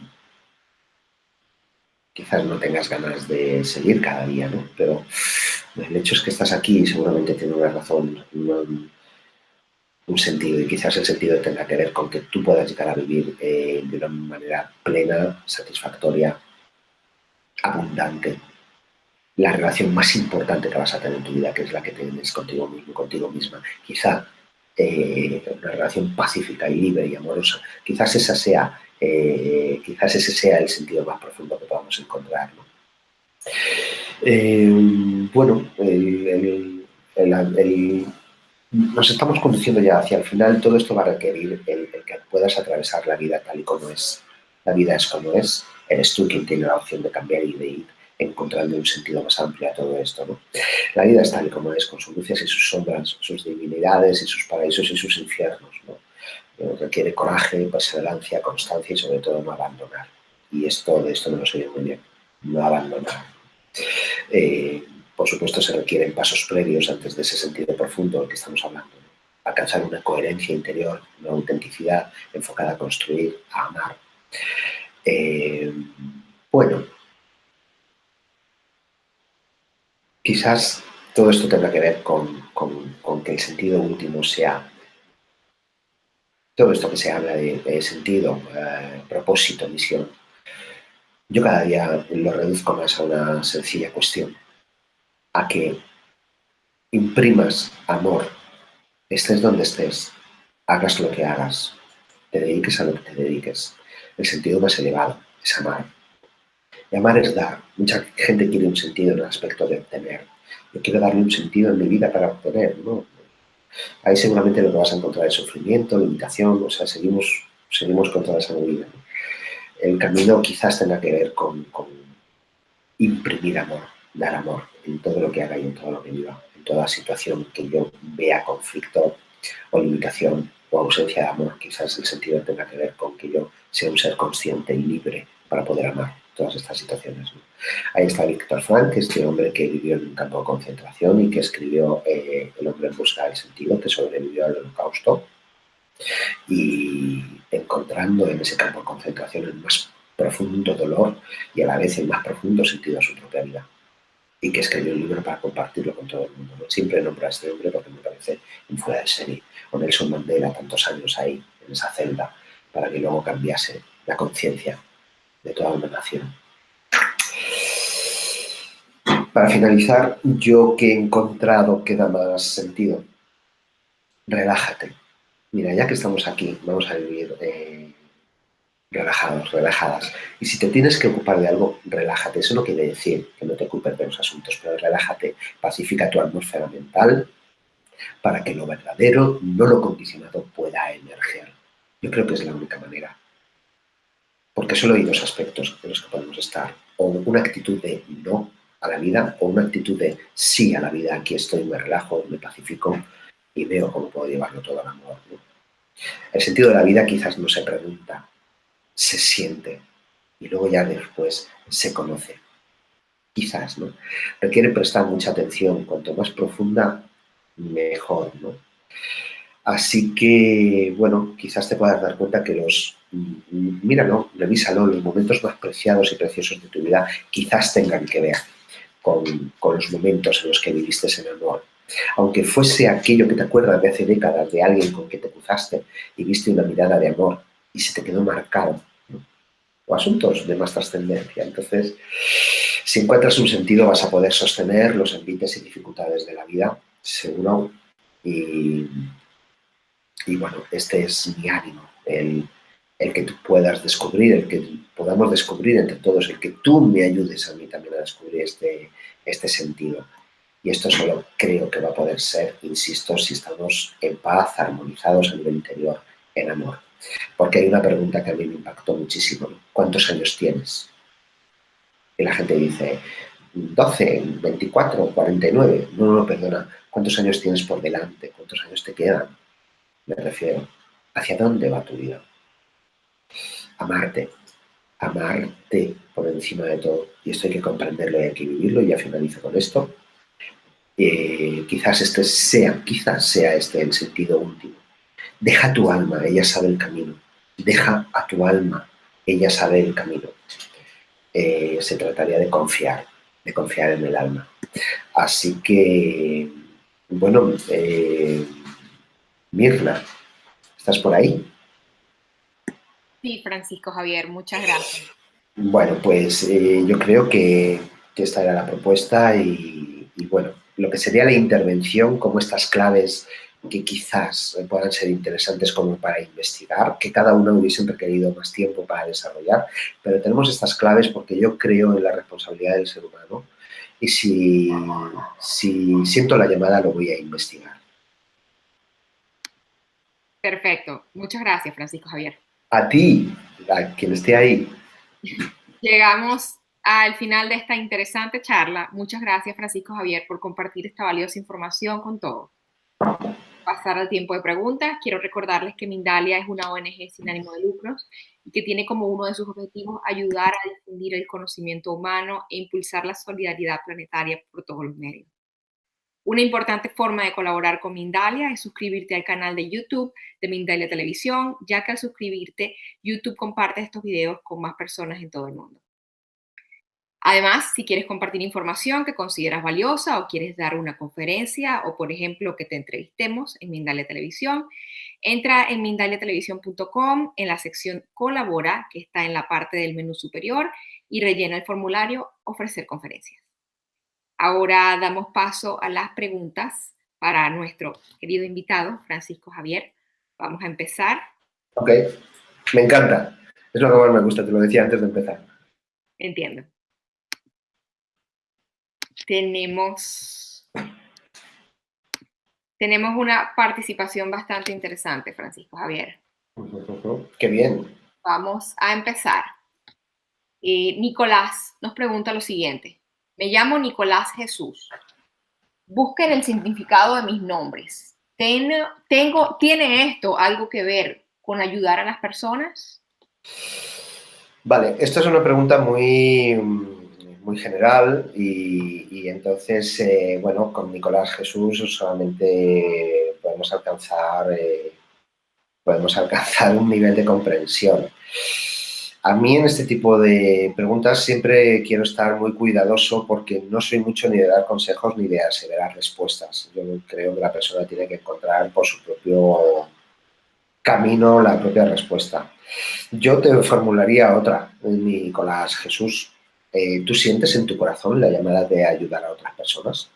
quizás no tengas ganas de seguir cada día, ¿no? Pero el hecho es que estás aquí y seguramente tiene una razón, un sentido, y quizás el sentido tenga que ver con que tú puedas llegar a vivir de una manera plena, satisfactoria, abundante, la relación más importante que vas a tener en tu vida, que es la que tienes contigo mismo, contigo misma. Quizá una relación pacífica y libre y amorosa, quizás quizás ese sea el sentido más profundo que podamos encontrar, ¿no? Bueno, nos estamos conduciendo ya hacia el final. Todo esto va a requerir el que puedas atravesar la vida tal y como es. La vida es como es. Eres tú quien tiene la opción de cambiar y de ir encontrando un sentido más amplio a todo esto, ¿no? La vida es tal y como es, con sus luces y sus sombras, sus divinidades y sus paraísos y sus infiernos, ¿no? Requiere coraje, perseverancia, constancia y sobre todo no abandonar. Y de esto me lo sé muy bien, no abandonar. Por supuesto, se requieren pasos previos antes de ese sentido profundo del que estamos hablando, ¿no? Alcanzar una coherencia interior, una autenticidad enfocada a construir, a amar. Bueno, quizás todo esto tenga que ver con que el sentido último sea todo esto que se habla de sentido, propósito, misión. Yo cada día lo reduzco más a una sencilla cuestión, a que imprimas amor, estés donde estés, hagas lo que hagas, te dediques a lo que te dediques. El sentido más elevado es amar. Y amar es dar. Mucha gente quiere un sentido en el aspecto de obtener. Yo quiero darle un sentido en mi vida para obtener, ¿no? Ahí seguramente lo que vas a encontrar es sufrimiento, limitación, o sea, seguimos con toda esa movida, ¿no? El camino quizás tenga que ver con imprimir amor, dar amor en todo lo que haga y en todo lo que viva, en toda situación que yo vea conflicto o limitación o ausencia de amor. Quizás el sentido tenga que ver con que yo sea un ser consciente y libre para poder amar todas estas situaciones, ¿no? Ahí está Víctor Frank, este hombre que vivió en un campo de concentración y que escribió El hombre en busca del sentido, que sobrevivió al Holocausto, y encontrando en ese campo de concentración el más profundo dolor y a la vez el más profundo sentido a su propia vida. Y que escribió un libro para compartirlo con todo el mundo, ¿no? Siempre nombro a este hombre porque me parece un fuera de serie. O Nelson Mandela, tantos años ahí, en esa celda, para que luego cambiase la conciencia de toda una nación. Para finalizar, yo que he encontrado que da más sentido, relájate. Mira, ya que estamos aquí, vamos a vivir relajados, relajadas. Y si te tienes que ocupar de algo, relájate. Eso no quiere decir que no te ocupes de los asuntos, pero relájate, pacifica tu atmósfera mental para que lo verdadero, no lo condicionado, pueda emerger. Yo creo que es la única manera. Porque solo hay dos aspectos en los que podemos estar. O una actitud de no a la vida o una actitud de sí a la vida. Aquí estoy, me relajo, me pacifico y veo cómo puedo llevarlo todo al amor, ¿no? El sentido de la vida quizás no se pregunta, se siente y luego ya después se conoce. Quizás, ¿no? Requiere prestar mucha atención. Cuanto más profunda, mejor, ¿no? Así que, bueno, quizás te puedas dar cuenta que míralo, revísalo, los momentos más preciados y preciosos de tu vida quizás tengan que ver con los momentos en los que viviste en amor. Aunque fuese aquello que te acuerdas de hace décadas, de alguien con quien te cruzaste y viste una mirada de amor y se te quedó marcado, ¿no? O asuntos de más trascendencia. Entonces, si encuentras un sentido, vas a poder sostener los envites y dificultades de la vida, seguro. Y bueno, este es mi ánimo, el que tú puedas descubrir, el que podamos descubrir entre todos, el que tú me ayudes a mí también a descubrir este sentido. Y esto solo creo que va a poder ser, insisto, si estamos en paz, armonizados a nivel interior, en amor. Porque hay una pregunta que a mí me impactó muchísimo, ¿no? ¿Cuántos años tienes? Y la gente dice, 12, 24, 49. No, no, perdona. ¿Cuántos años tienes por delante? ¿Cuántos años te quedan? Me refiero, ¿hacia dónde va tu vida? Amarte, amarte por encima de todo. Y esto hay que comprenderlo y hay que vivirlo. Y ya finalizo con esto. Quizás sea este el sentido último. Deja tu alma, ella sabe el camino. Deja a tu alma, ella sabe el camino. Se trataría de confiar en el alma. Así que, bueno, Mirna, ¿estás por ahí? Sí, Francisco Javier, muchas gracias. Bueno, pues yo creo que esta era la propuesta y, bueno, lo que sería la intervención, como estas claves que quizás puedan ser interesantes como para investigar, que cada una hubiesen requerido más tiempo para desarrollar, pero tenemos estas claves porque yo creo en la responsabilidad del ser humano y si siento la llamada lo voy a investigar. Perfecto. Muchas gracias, Francisco Javier. A ti, a quien esté ahí. Llegamos al final de esta interesante charla. Muchas gracias, Francisco Javier, por compartir esta valiosa información con todos. Pasar al tiempo de preguntas, quiero recordarles que Mindalia es una ONG sin ánimo de lucros y que tiene como uno de sus objetivos ayudar a difundir el conocimiento humano e impulsar la solidaridad planetaria por todos los medios. Una importante forma de colaborar con Mindalia es suscribirte al canal de YouTube de Mindalia Televisión, ya que al suscribirte, YouTube comparte estos videos con más personas en todo el mundo. Además, si quieres compartir información que consideras valiosa o quieres dar una conferencia o, por ejemplo, que te entrevistemos en Mindalia Televisión, entra en mindaliatelevisión.com en la sección Colabora, que está en la parte del menú superior, y rellena el formulario Ofrecer conferencias. Ahora damos paso a las preguntas para nuestro querido invitado, Francisco Javier. Vamos a empezar. Ok, me encanta. Es lo que más me gusta, te lo decía antes de empezar. Entiendo. Tenemos una participación bastante interesante, Francisco Javier. Qué bien. Vamos a empezar. Nicolás nos pregunta lo siguiente. Me llamo Nicolás Jesús. Busquen el significado de mis nombres. ¿Tiene esto algo que ver con ayudar a las personas? Vale, esto es una pregunta muy, muy general y entonces, bueno, con Nicolás Jesús solamente podemos alcanzar un nivel de comprensión. A mí en este tipo de preguntas siempre quiero estar muy cuidadoso porque no soy mucho ni de dar consejos ni de aseverar respuestas. Yo creo que la persona tiene que encontrar por su propio camino la propia respuesta. Yo te formularía otra, Nicolás Jesús. ¿Tú sientes en tu corazón la llamada de ayudar a otras personas?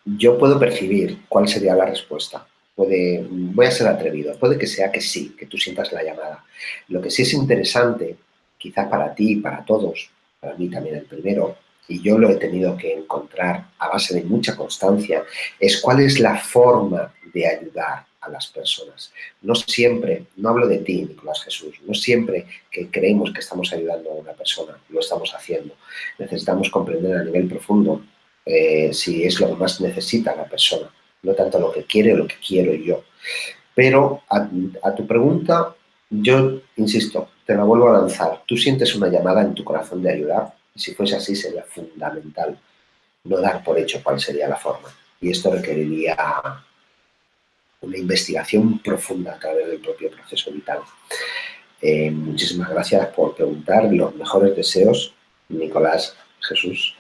Yo puedo percibir cuál sería la respuesta. Voy a ser atrevido, puede que sea que sí, que tú sientas la llamada. Lo que sí es interesante, quizás para ti, para todos, para mí también el primero, y yo lo he tenido que encontrar a base de mucha constancia, es cuál es la forma de ayudar a las personas. No siempre, no hablo de ti, Nicolás Jesús, no siempre que creemos que estamos ayudando a una persona, lo estamos haciendo. Necesitamos comprender a nivel profundo si es lo que más necesita la persona, no tanto lo que quiere o lo que quiero yo. Pero a tu pregunta, yo insisto, te la vuelvo a lanzar. ¿Tú sientes una llamada en tu corazón de ayudar? Y si fuese así, sería fundamental no dar por hecho cuál sería la forma. Y esto requeriría una investigación profunda a través del propio proceso vital. Muchísimas gracias por preguntar. Los mejores deseos, Nicolás Jesús.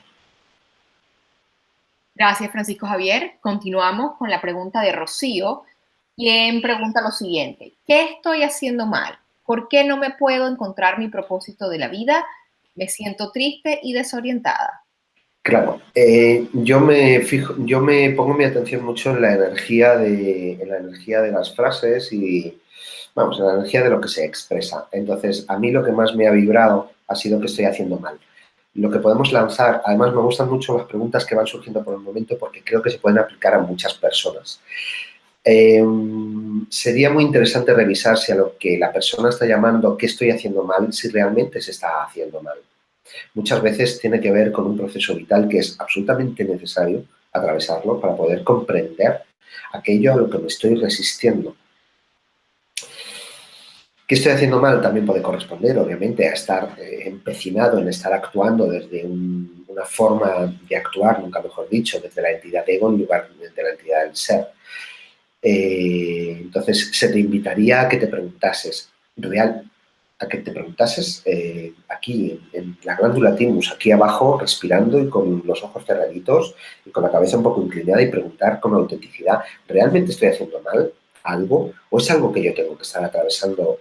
Gracias, Francisco Javier. Continuamos con la pregunta de Rocío, quien pregunta lo siguiente. ¿Qué estoy haciendo mal? ¿Por qué no me puedo encontrar mi propósito de la vida? Me siento triste y desorientada. Claro, yo me pongo mi atención mucho en la energía de las frases y, vamos, en la energía de lo que se expresa. Entonces, a mí lo que más me ha vibrado ha sido que estoy haciendo mal. Lo que podemos lanzar, además me gustan mucho las preguntas que van surgiendo por el momento porque creo que se pueden aplicar a muchas personas. Sería muy interesante revisar si a lo que la persona está llamando qué estoy haciendo mal, si realmente se está haciendo mal. Muchas veces tiene que ver con un proceso vital que es absolutamente necesario atravesarlo para poder comprender aquello a lo que me estoy resistiendo. ¿Qué estoy haciendo mal? También puede corresponder, obviamente, a estar empecinado en estar actuando desde una forma de actuar, nunca mejor dicho, desde la entidad ego en lugar de la entidad del ser. Entonces, se te invitaría a que te preguntases, aquí en la glándula thymus, aquí abajo, respirando y con los ojos cerraditos y con la cabeza un poco inclinada y preguntar con autenticidad, ¿realmente estoy haciendo mal algo? ¿O es algo que yo tengo que estar atravesando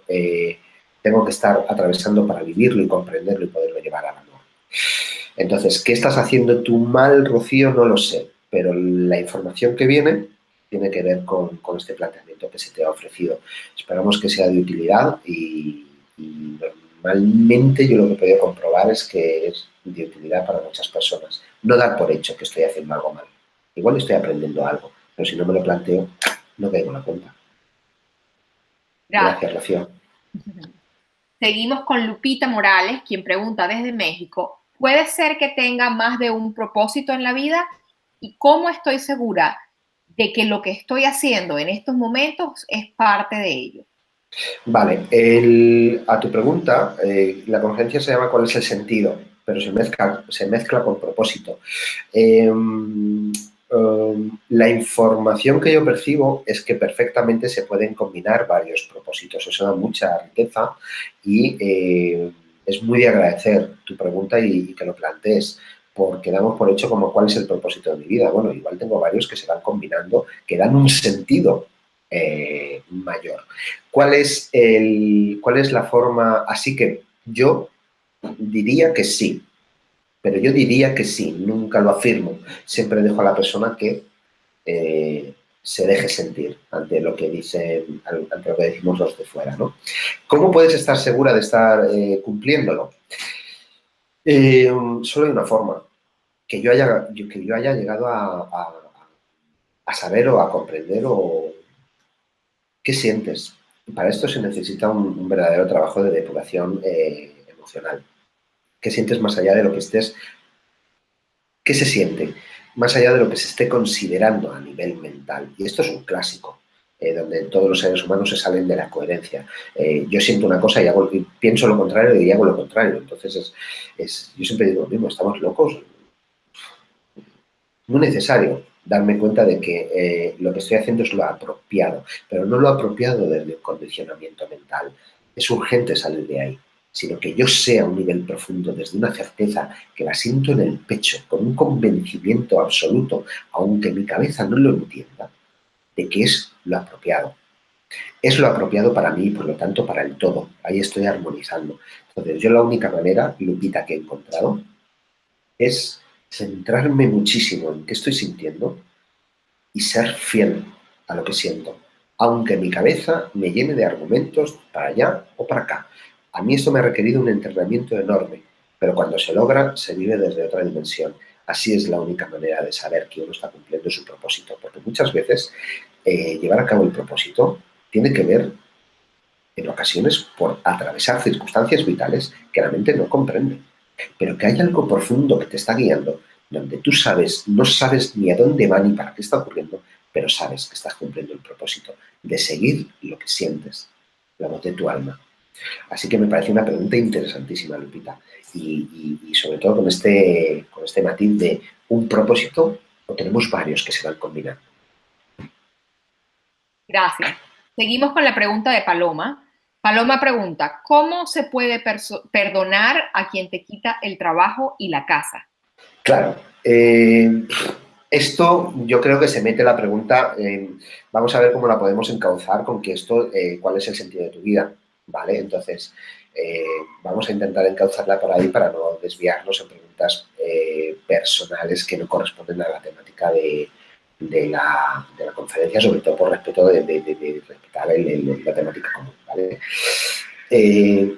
para vivirlo y comprenderlo y poderlo llevar al amor? Entonces, ¿qué estás haciendo tú mal, Rocío? No lo sé, pero la información que viene tiene que ver con este planteamiento que se te ha ofrecido. Esperamos que sea de utilidad y normalmente yo lo que he podido comprobar es que es de utilidad para muchas personas. No dar por hecho que estoy haciendo algo mal. Igual estoy aprendiendo algo, pero si no me lo planteo, no caigo en la cuenta. Gracias, Rocío. Seguimos con Lupita Morales, quien pregunta desde México, ¿puede ser que tenga más de un propósito en la vida? ¿Y cómo estoy segura de que lo que estoy haciendo en estos momentos es parte de ello? Vale, a tu pregunta, la conferencia se llama ¿cuál es el sentido? Pero se mezcla con propósito. La información que yo percibo es que perfectamente se pueden combinar varios propósitos. Eso da mucha riqueza y es muy de agradecer tu pregunta y que lo plantees, porque damos por hecho como cuál es el propósito de mi vida. Bueno, igual tengo varios que se van combinando, que dan un sentido mayor. ¿Cuál es la forma? Así que yo diría que sí, pero yo diría que sí, nunca lo afirmo. Siempre dejo a la persona que se deje sentir ante lo que dicen, ante lo que decimos los de fuera, ¿no? ¿Cómo puedes estar segura de estar cumpliéndolo? Solo hay una forma, que yo haya llegado a saber o a comprender o qué sientes. Y para esto se necesita un verdadero trabajo de depuración emocional. ¿Qué sientes más allá de lo que estés? ¿Qué se siente? Más allá de lo que se esté considerando a nivel mental. Y esto es un clásico, donde todos los seres humanos se salen de la coherencia. Yo siento una cosa y pienso lo contrario y hago lo contrario. Entonces, yo siempre digo lo mismo, estamos locos. Muy necesario darme cuenta de que lo que estoy haciendo es lo apropiado, pero no lo apropiado desde el condicionamiento mental. Es urgente salir de ahí, sino que yo sé a un nivel profundo, desde una certeza que la siento en el pecho, con un convencimiento absoluto, aunque mi cabeza no lo entienda, de que es lo apropiado. Es lo apropiado para mí y, por lo tanto, para el todo. Ahí estoy armonizando. Entonces, yo la única manera, Lupita, que he encontrado es centrarme muchísimo en qué estoy sintiendo y ser fiel a lo que siento, aunque mi cabeza me llene de argumentos para allá o para acá. A mí esto me ha requerido un entrenamiento enorme, pero cuando se logra, se vive desde otra dimensión. Así es la única manera de saber que uno está cumpliendo su propósito, porque muchas veces llevar a cabo el propósito tiene que ver, en ocasiones, por atravesar circunstancias vitales que la mente no comprende, pero que hay algo profundo que te está guiando, donde tú sabes, no sabes ni a dónde va ni para qué está ocurriendo, pero sabes que estás cumpliendo el propósito de seguir lo que sientes, la voz de tu alma. Así que me parece una pregunta interesantísima, Lupita, y sobre todo con este matiz de un propósito o tenemos varios que se van combinando. Gracias. Seguimos con la pregunta de Paloma. Paloma pregunta, ¿cómo se puede perdonar a quien te quita el trabajo y la casa? Claro, esto yo creo que se mete la pregunta, vamos a ver cómo la podemos encauzar con que esto, cuál es el sentido de tu vida, ¿vale? Entonces, vamos a intentar encauzarla por ahí para no desviarnos en preguntas personales que no corresponden a la temática de la conferencia, sobre todo por respeto de respetar la temática común, ¿vale?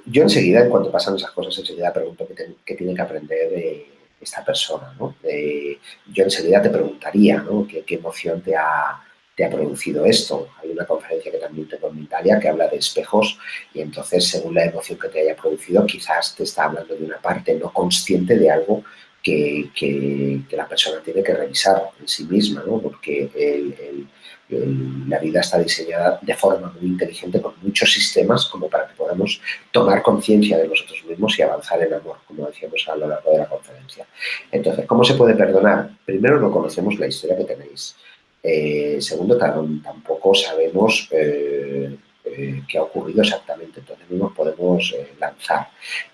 Yo enseguida, en cuanto pasan esas cosas, enseguida pregunto qué tiene que aprender esta persona, ¿no? Yo enseguida te preguntaría, ¿no? ¿Qué emoción te ha producido esto? Hay una conferencia que también tengo en Italia que habla de espejos y entonces, según la emoción que te haya producido, quizás te está hablando de una parte no consciente de algo que la persona tiene que revisar en sí misma, ¿no? Porque la vida está diseñada de forma muy inteligente con muchos sistemas como para que podamos tomar conciencia de nosotros mismos y avanzar en amor, como decíamos a lo largo de la conferencia. Entonces, ¿cómo se puede perdonar? Primero, no conocemos la historia que tenéis. Segundo, tampoco sabemos qué ha ocurrido exactamente, entonces no nos podemos lanzar.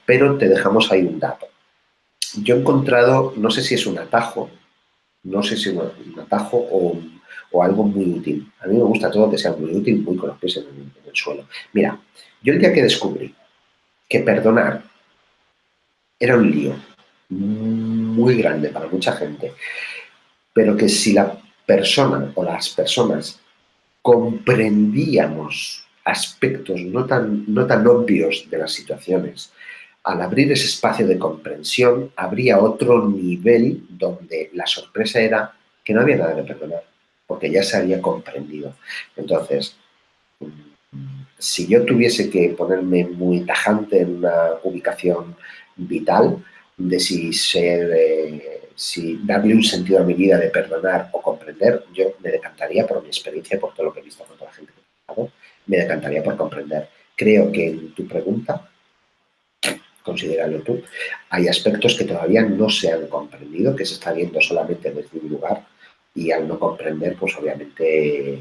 Pero te dejamos ahí un dato. Yo he encontrado, no sé si es un atajo, no sé si un atajo o algo muy útil. A mí me gusta todo que sea muy útil, muy con los pies en el suelo. Mira, yo el día que descubrí que perdonar era un lío muy grande para mucha gente, pero que si la persona o las personas comprendíamos aspectos no tan obvios de las situaciones, al abrir ese espacio de comprensión, habría otro nivel donde la sorpresa era que no había nada que perdonar, porque ya se había comprendido. Entonces, Si yo tuviese que ponerme muy tajante en una ubicación vital de si darle un sentido a mi vida de perdonar o comprender, yo me decantaría por mi experiencia, por todo lo que he visto con toda la gente que he hablado, me decantaría por comprender. Creo que en tu pregunta, considéralo tú, hay aspectos que todavía no se han comprendido, que se está viendo solamente desde un lugar, y al no comprender, pues obviamente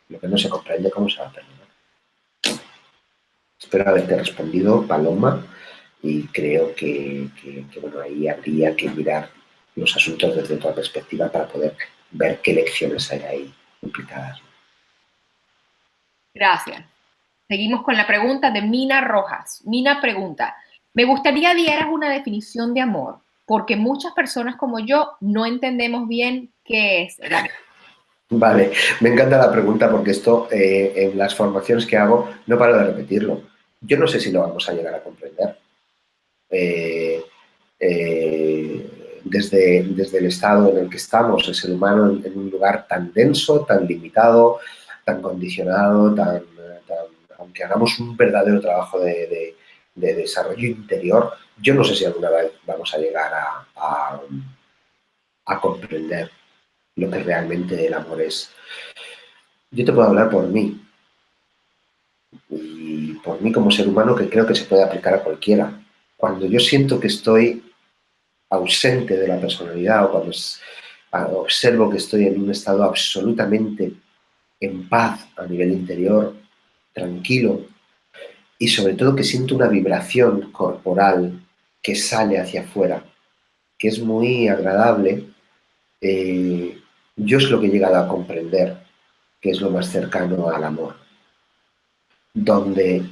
lo que no se comprende, ¿cómo se va a perdonar? Espero haberte respondido, Paloma, y creo que, bueno, ahí habría que mirar los asuntos desde otra perspectiva para poder ver qué lecciones hay ahí implicadas. Gracias. Seguimos con la pregunta de Mina Rojas. Mina pregunta, me gustaría dieras una definición de amor, porque muchas personas como yo no entendemos bien qué es el amor. Vale, me encanta la pregunta porque esto en las formaciones que hago no paro de repetirlo. Yo no sé si lo vamos a llegar a comprender. Eh, desde el estado en el que estamos, el ser humano en un lugar tan denso, tan limitado, tan condicionado, aunque hagamos un verdadero trabajo de desarrollo interior, yo no sé si alguna vez vamos a llegar a comprender lo que realmente el amor es. Yo te puedo hablar por mí y por mí como ser humano que creo que se puede aplicar a cualquiera. Cuando yo siento que estoy ausente de la personalidad o cuando observo que estoy en un estado absolutamente en paz a nivel interior, tranquilo, y sobre todo que siento una vibración corporal que sale hacia afuera, que es muy agradable, yo es lo que he llegado a comprender que es lo más cercano al amor, donde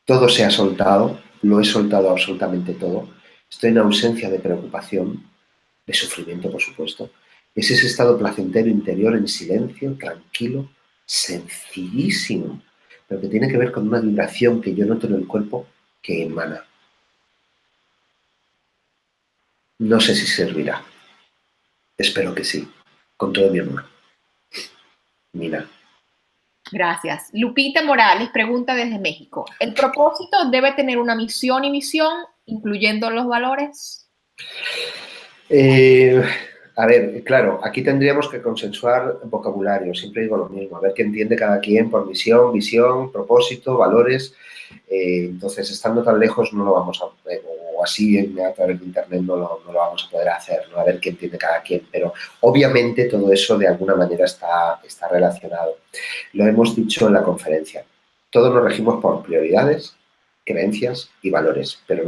todo se ha soltado, lo he soltado absolutamente todo, estoy en ausencia de preocupación, de sufrimiento, por supuesto. Es ese estado placentero interior en silencio, tranquilo, sencillísimo, pero que tiene que ver con una vibración que yo noto en el cuerpo que emana. No sé si servirá. Espero que sí. Con todo mi amor. Mina. Gracias. Lupita Morales pregunta desde México, ¿el propósito debe tener una misión y visión, incluyendo los valores? Eh, a ver, claro, aquí tendríamos que consensuar vocabulario, siempre digo lo mismo, a ver qué entiende cada quien por misión, visión, propósito, valores. Entonces, estando tan lejos no lo vamos a, o así a través de internet no lo vamos a poder hacer, ¿no? A ver qué entiende cada quien, pero obviamente todo eso de alguna manera está relacionado. Lo hemos dicho en la conferencia, todos nos regimos por prioridades, creencias y valores, pero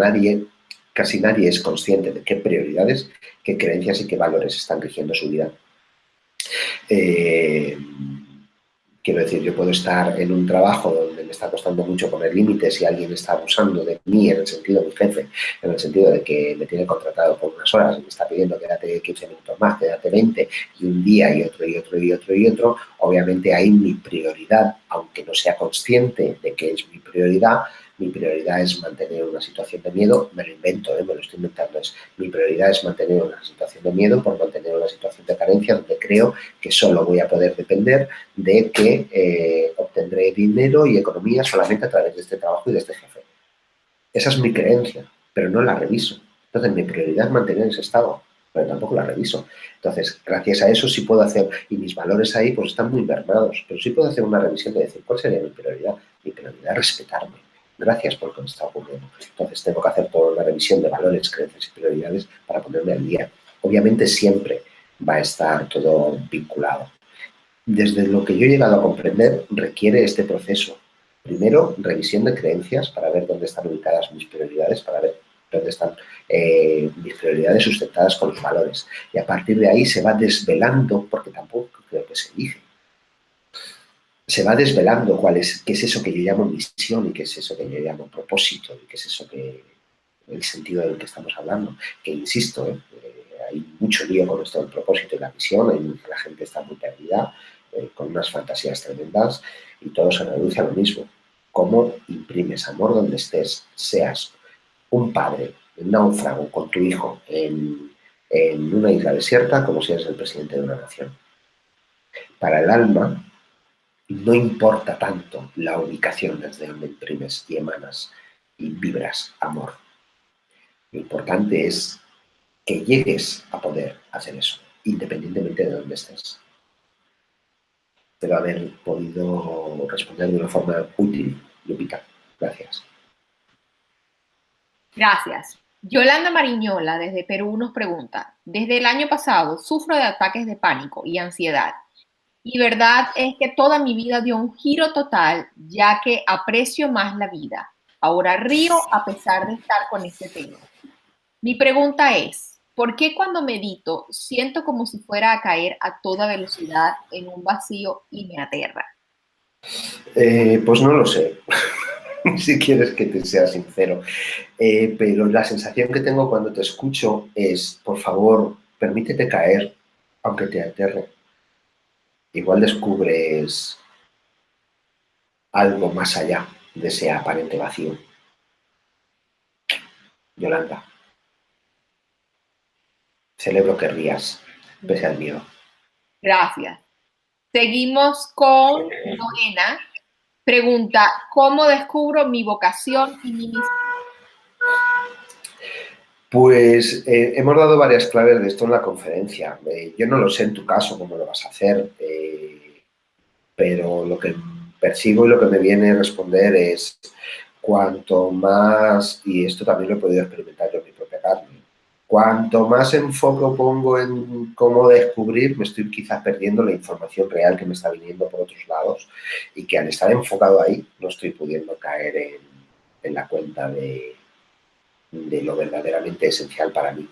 casi nadie es consciente de qué prioridades, qué creencias y qué valores están rigiendo su vida. Eh, Quiero decir, yo puedo estar en un trabajo donde me está costando mucho poner límites y alguien está abusando de mí, en el sentido de mi jefe, en el sentido de que me tiene contratado por unas horas y me está pidiendo quédate 15 minutos más, quédate 20, y un día y otro y otro y otro y otro. Obviamente ahí mi prioridad, aunque no sea consciente de que es mi prioridad es mantener una situación de miedo, me lo invento, me lo estoy inventando, mi prioridad es mantener una situación de miedo por mantener una situación de carencia donde creo que solo voy a poder depender de que obtendré dinero y economía solamente a través de este trabajo y de este jefe. Esa es mi creencia, pero no la reviso. Entonces, mi prioridad es mantener ese estado, pero tampoco la reviso. Entonces, gracias a eso sí puedo hacer, y mis valores ahí pues están muy invernados, pero sí puedo hacer una revisión de decir, ¿cuál sería mi prioridad? Mi prioridad es respetarme. Gracias por lo que me está ocurriendo. Entonces, tengo que hacer toda una revisión de valores, creencias y prioridades para ponerme al día. Obviamente, siempre va a estar todo vinculado. Desde lo que yo he llegado a comprender, requiere este proceso. Primero, revisión de creencias para ver dónde están ubicadas mis prioridades, para ver dónde están mis prioridades sustentadas con los valores. Y a partir de ahí se va desvelando, porque tampoco creo que se elige, se va desvelando qué es eso que yo llamo misión y qué es eso que yo llamo propósito y qué es eso que el sentido del que estamos hablando. Que insisto, hay mucho lío con esto del propósito y la misión, la gente está muy perdida, con unas fantasías tremendas y todo se reduce a lo mismo. ¿Cómo imprimes amor donde estés? Seas un padre, un náufrago con tu hijo en una isla desierta, como si eres el presidente de una nación. Para el alma, no importa tanto la ubicación desde donde imprimes y emanas y vibras amor. Lo importante es que llegues a poder hacer eso, independientemente de dónde estés. Espero haber podido responder de una forma útil, Lupita. Gracias. Gracias. Yolanda Mariñola, desde Perú, nos pregunta, desde el año pasado sufro de ataques de pánico y ansiedad. Y verdad es que toda mi vida dio un giro total, ya que aprecio más la vida. Ahora río a pesar de estar con este tema. Mi pregunta es, ¿por qué cuando medito siento como si fuera a caer a toda velocidad en un vacío y me aterra? Pues no lo sé, si quieres que te sea sincero. Pero la sensación que tengo cuando te escucho es, por favor, permítete caer, aunque te aterre. Igual descubres algo más allá de ese aparente vacío. Yolanda, celebro que rías, pese al miedo. Gracias. Seguimos con Lorena. Pregunta, ¿cómo descubro mi vocación y mi misión? Pues hemos dado varias claves de esto en la conferencia. Yo no lo sé en tu caso cómo lo vas a hacer, pero lo que percibo y lo que me viene a responder es cuanto más, y esto también lo he podido experimentar yo en mi propia carne, cuanto más enfoque pongo en cómo descubrir, me estoy quizás perdiendo la información real que me está viniendo por otros lados y que al estar enfocado ahí no estoy pudiendo caer en la cuenta de lo verdaderamente esencial para mí.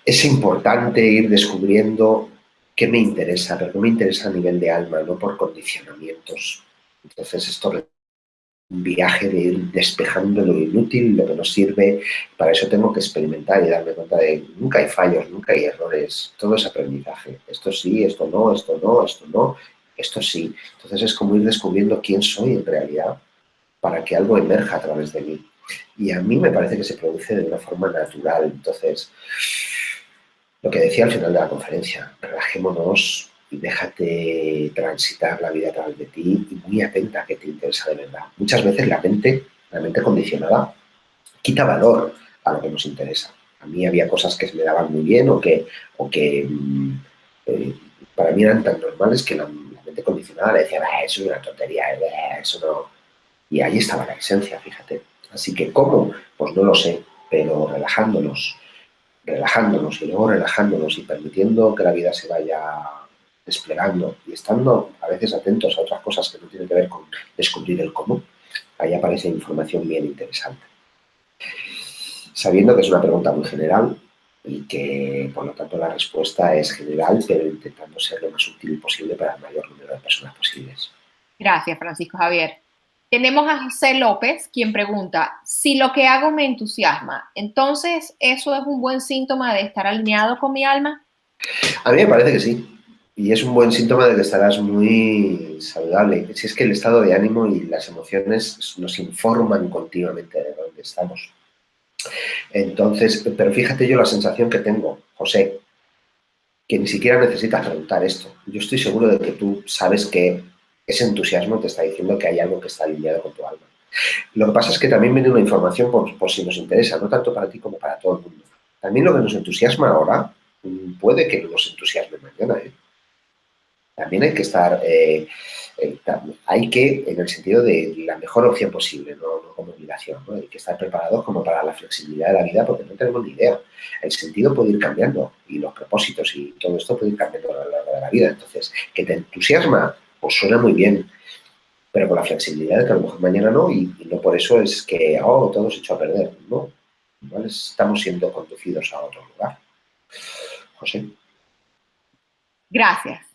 Es importante ir descubriendo qué me interesa, pero qué me interesa a nivel de alma, no por condicionamientos. Entonces, esto es un viaje de ir despejando lo inútil, lo que no sirve. Para eso tengo que experimentar y darme cuenta de que nunca hay fallos, nunca hay errores. Todo es aprendizaje. Esto sí, esto no, esto no, esto no, esto sí. Entonces, es como ir descubriendo quién soy en realidad para que algo emerja a través de mí. Y a mí me parece que se produce de una forma natural. Entonces, lo que decía al final de la conferencia, relajémonos y déjate transitar la vida a través de ti y muy atenta a qué te interesa de verdad. Muchas veces la mente condicionada, quita valor a lo que nos interesa. A mí había cosas que se me daban muy bien o que eh, para mí eran tan normales que la mente condicionada le decía, eso es una tontería, eso no. Y ahí estaba la esencia, fíjate. Así que, ¿cómo? Pues no lo sé, pero relajándonos y luego relajándonos y permitiendo que la vida se vaya desplegando y estando a veces atentos a otras cosas que no tienen que ver con descubrir el cómo, ahí aparece información bien interesante. Sabiendo que es una pregunta muy general y que, por lo tanto, la respuesta es general, pero intentando ser lo más útil posible para el mayor número de personas posibles. Gracias, Francisco Javier. Tenemos a José López, quien pregunta, si lo que hago me entusiasma, entonces ¿eso es un buen síntoma de estar alineado con mi alma? A mí me parece que sí. Y es un buen síntoma de que estarás muy saludable. Si es que el estado de ánimo y las emociones nos informan continuamente de dónde estamos. Entonces, pero fíjate yo la sensación que tengo, José, que ni siquiera necesitas preguntar esto. Yo estoy seguro de que tú sabes que ese entusiasmo te está diciendo que hay algo que está alineado con tu alma. Lo que pasa es que también viene una información por si nos interesa, no tanto para ti como para todo el mundo. También lo que nos entusiasma ahora puede que no nos entusiasme mañana, ¿eh? También hay que estar, hay que, en el sentido de la mejor opción posible, no como obligación, ¿no? Hay que estar preparados como para la flexibilidad de la vida porque no tenemos ni idea. El sentido puede ir cambiando y los propósitos y todo esto puede ir cambiando a lo largo de la vida. Entonces, que te entusiasma, pues suena muy bien, pero con la flexibilidad de que a lo mejor mañana no y no por eso es que, todo se echó a perder. No, igual estamos siendo conducidos a otro lugar. José. Gracias.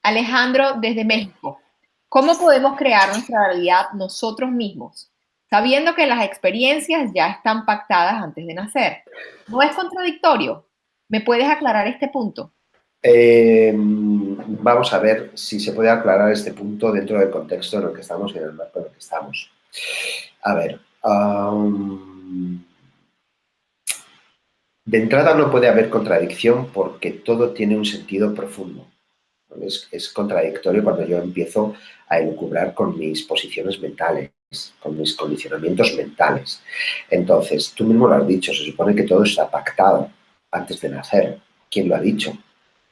Alejandro, desde México, ¿cómo podemos crear nuestra realidad nosotros mismos, sabiendo que las experiencias ya están pactadas antes de nacer? ¿No es contradictorio? ¿Me puedes aclarar este punto? Vamos a ver si se puede aclarar este punto dentro del contexto en el que estamos y en el marco en el que estamos. A ver, de entrada no puede haber contradicción porque todo tiene un sentido profundo. Es contradictorio cuando yo empiezo a elucubrar con mis posiciones mentales, con mis condicionamientos mentales. Entonces, tú mismo lo has dicho, se supone que todo está pactado antes de nacer. ¿Quién lo ha dicho?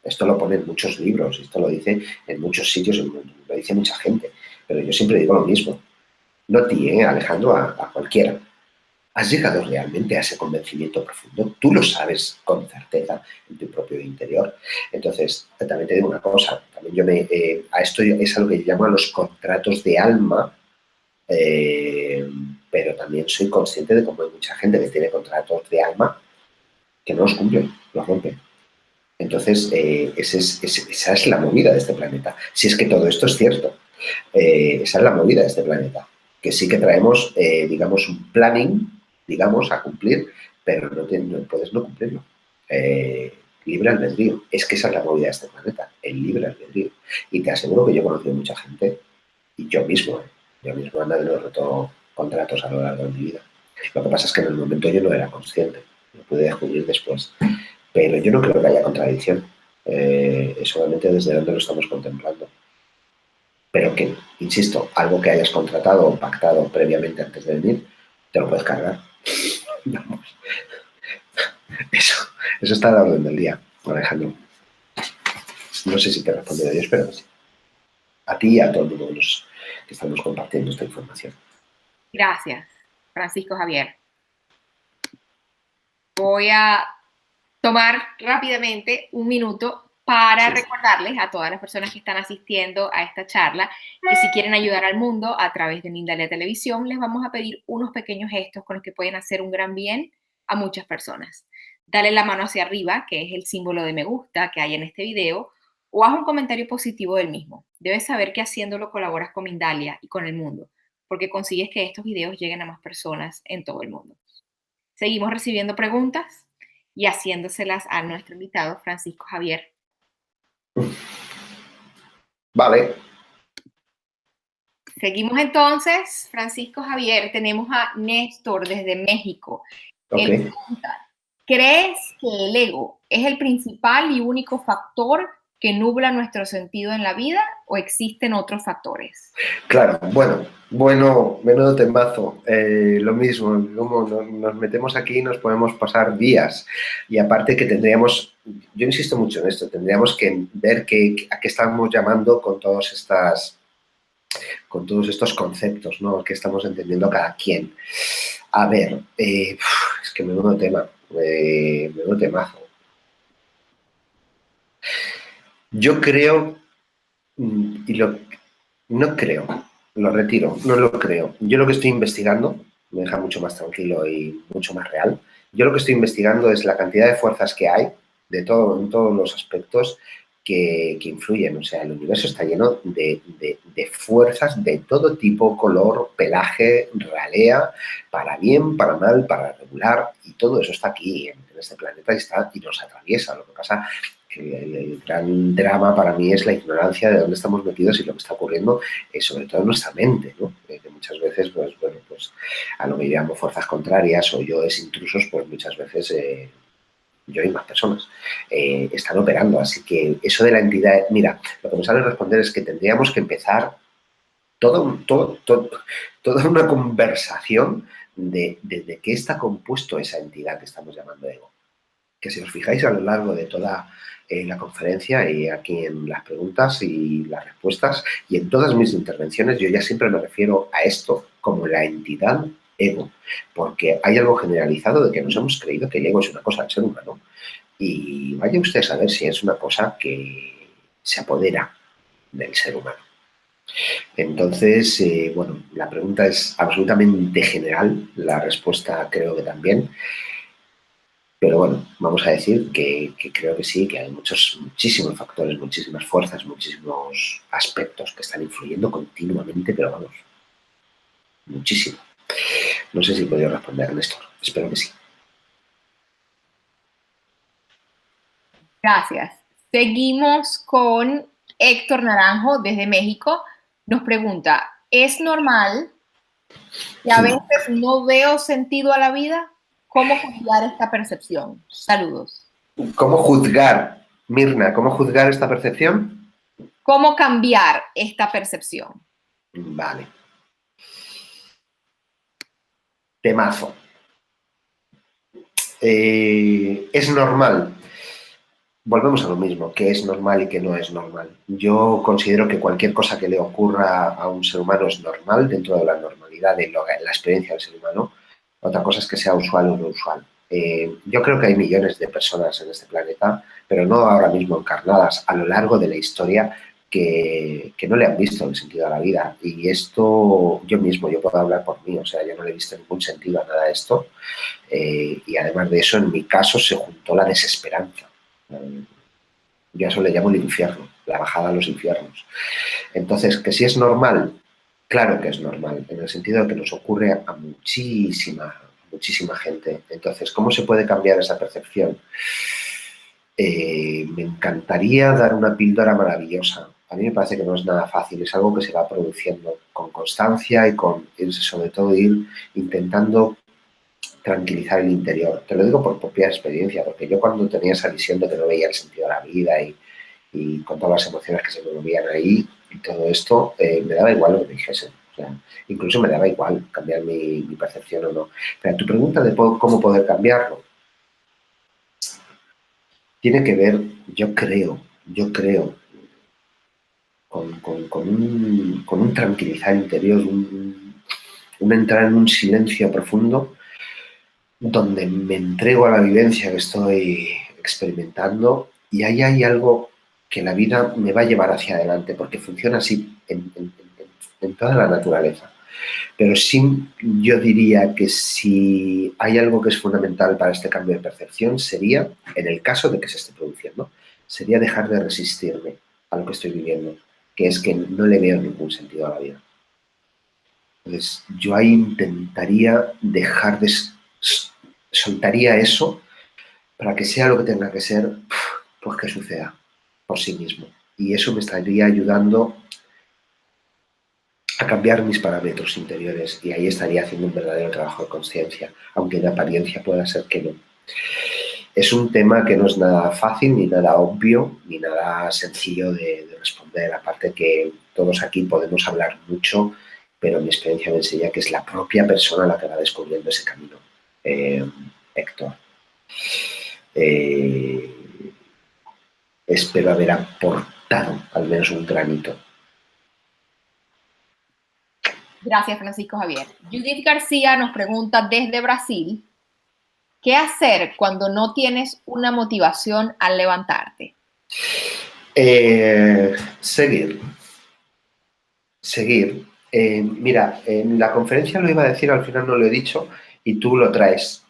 Esto lo pone en muchos libros, esto lo dice en muchos sitios, lo dice mucha gente. Pero yo siempre digo lo mismo. No a ti, Alejandro, a cualquiera. ¿Has llegado realmente a ese convencimiento profundo? Tú lo sabes con certeza en tu propio interior. Entonces, también te digo una cosa. También a esto es algo que yo llamo a los contratos de alma, pero también soy consciente de cómo hay mucha gente que tiene contratos de alma que no los cumplen, los rompen. Entonces, esa es la movida de este planeta. Si es que todo esto es cierto. Esa es la movida de este planeta. Que sí que traemos, digamos, un planning, digamos, a cumplir, pero no puedes no cumplirlo. Libre albedrío. Es que esa es la movida de este planeta, el libre albedrío. Y te aseguro que yo he conocido mucha gente, y yo mismo ando he roto contratos a lo largo de mi vida. Lo que pasa es que en el momento yo no era consciente, lo pude descubrir después. Pero yo no creo que haya contradicción. Es solamente desde donde lo estamos contemplando. Pero que, insisto, algo que hayas contratado o pactado previamente antes de venir, te lo puedes cargar. Vamos. Eso está a la orden del día, Alejandro. No sé si te he respondido yo, espero que sí. A ti y a todo el mundo que estamos compartiendo esta información. Gracias, Francisco Javier. Voy a tomar rápidamente un minuto para recordarles a todas las personas que están asistiendo a esta charla que si quieren ayudar al mundo a través de Mindalia Televisión, les vamos a pedir unos pequeños gestos con los que pueden hacer un gran bien a muchas personas. Dale la mano hacia arriba, que es el símbolo de me gusta que hay en este video, o haz un comentario positivo del mismo. Debes saber que haciéndolo colaboras con Mindalia y con el mundo, porque consigues que estos videos lleguen a más personas en todo el mundo. Seguimos recibiendo preguntas y haciéndoselas a nuestro invitado, Francisco Javier. Vale. Seguimos entonces, Francisco Javier. Tenemos a Néstor desde México. Okay. Él pregunta, ¿crees que el ego es el principal y único factor que nubla nuestro sentido en la vida o existen otros factores? Claro, bueno, menudo temazo. Lo mismo, como nos metemos aquí y nos podemos pasar días. Y aparte que tendríamos, yo insisto mucho en esto, tendríamos que ver a qué estamos llamando con todos estos conceptos, ¿no? Que estamos entendiendo cada quien. A ver, es que menudo tema, menudo temazo. Yo creo, no creo, lo retiro, no lo creo. Yo lo que estoy investigando, me deja mucho más tranquilo y mucho más real, yo lo que estoy investigando es la cantidad de fuerzas que hay, en todos los aspectos, que influyen. O sea, el universo está lleno de fuerzas de todo tipo, color, pelaje, ralea, para bien, para mal, para regular, y todo eso está aquí, en este planeta, y nos atraviesa. Lo que pasa el gran drama para mí es la ignorancia de dónde estamos metidos y lo que está ocurriendo, sobre todo en nuestra mente, ¿no? Que muchas veces, pues a lo que llamo fuerzas contrarias o yoes intrusos, pues muchas veces yo y más personas están operando. Así que eso de la entidad, mira, lo que me sale responder es que tendríamos que empezar toda una conversación de qué está compuesto esa entidad que estamos llamando ego. Que si os fijáis a lo largo de toda la conferencia y aquí en las preguntas y las respuestas y en todas mis intervenciones, yo ya siempre me refiero a esto como la entidad ego, porque hay algo generalizado de que nos hemos creído que el ego es una cosa del ser humano y vaya usted a saber si es una cosa que se apodera del ser humano. Entonces, bueno, la pregunta es absolutamente general, la respuesta creo que también. Pero bueno, vamos a decir que creo que sí, que hay muchísimos factores, muchísimas fuerzas, muchísimos aspectos que están influyendo continuamente, pero vamos, muchísimo. No sé si he podido responder, Néstor. Espero que sí. Gracias. Seguimos con Héctor Naranjo desde México. Nos pregunta, ¿es normal que a veces no veo sentido a la vida? ¿Cómo juzgar esta percepción? Saludos. ¿Cómo juzgar, Mirna, cómo juzgar esta percepción? ¿Cómo cambiar esta percepción? Vale. Temazo. Es normal. Volvemos a lo mismo, qué es normal y qué no es normal. Yo considero que cualquier cosa que le ocurra a un ser humano es normal dentro de la normalidad de la experiencia del ser humano. Otra cosa es que sea usual o no usual. Yo creo que hay millones de personas en este planeta, pero no ahora mismo encarnadas, a lo largo de la historia, que no le han visto el sentido a la vida. Y esto, yo puedo hablar por mí, o sea, yo no le he visto ningún sentido a nada de esto. Y además de eso, en mi caso, se juntó la desesperanza. Yo a eso le llamo el infierno, la bajada a los infiernos. Entonces, que si es normal, claro que es normal, en el sentido de que nos ocurre a muchísima gente. Entonces, ¿cómo se puede cambiar esa percepción? Me encantaría dar una píldora maravillosa. A mí me parece que no es nada fácil, es algo que se va produciendo con constancia y sobre todo ir intentando tranquilizar el interior. Te lo digo por propia experiencia, porque yo cuando tenía esa visión de que no veía el sentido de la vida y con todas las emociones que se me movían ahí y todo esto, me daba igual lo que me dijesen. O sea, incluso me daba igual cambiar mi percepción o no. Pero tu pregunta de cómo poder cambiarlo tiene que ver, yo creo, con un tranquilizar interior, un entrar en un silencio profundo donde me entrego a la vivencia que estoy experimentando y ahí hay algo que la vida me va a llevar hacia adelante, porque funciona así en toda la naturaleza. Pero sí, yo diría que si hay algo que es fundamental para este cambio de percepción sería, en el caso de que se esté produciendo, sería dejar de resistirme a lo que estoy viviendo, que es que no le veo ningún sentido a la vida. Entonces, yo ahí intentaría dejar de soltaría eso para que sea lo que tenga que ser, pues que suceda por sí mismo. Y eso me estaría ayudando a cambiar mis parámetros interiores y ahí estaría haciendo un verdadero trabajo de conciencia, aunque en apariencia pueda ser que no. Es un tema que no es nada fácil, ni nada obvio, ni nada sencillo de responder, aparte que todos aquí podemos hablar mucho, pero mi experiencia me enseña que es la propia persona la que va descubriendo ese camino. Héctor. Espero haber aportado al menos un granito. Gracias, Francisco Javier. Judith García nos pregunta desde Brasil, ¿qué hacer cuando no tienes una motivación al levantarte? Seguir. Mira, en la conferencia lo iba a decir, al final no lo he dicho, y tú lo traes.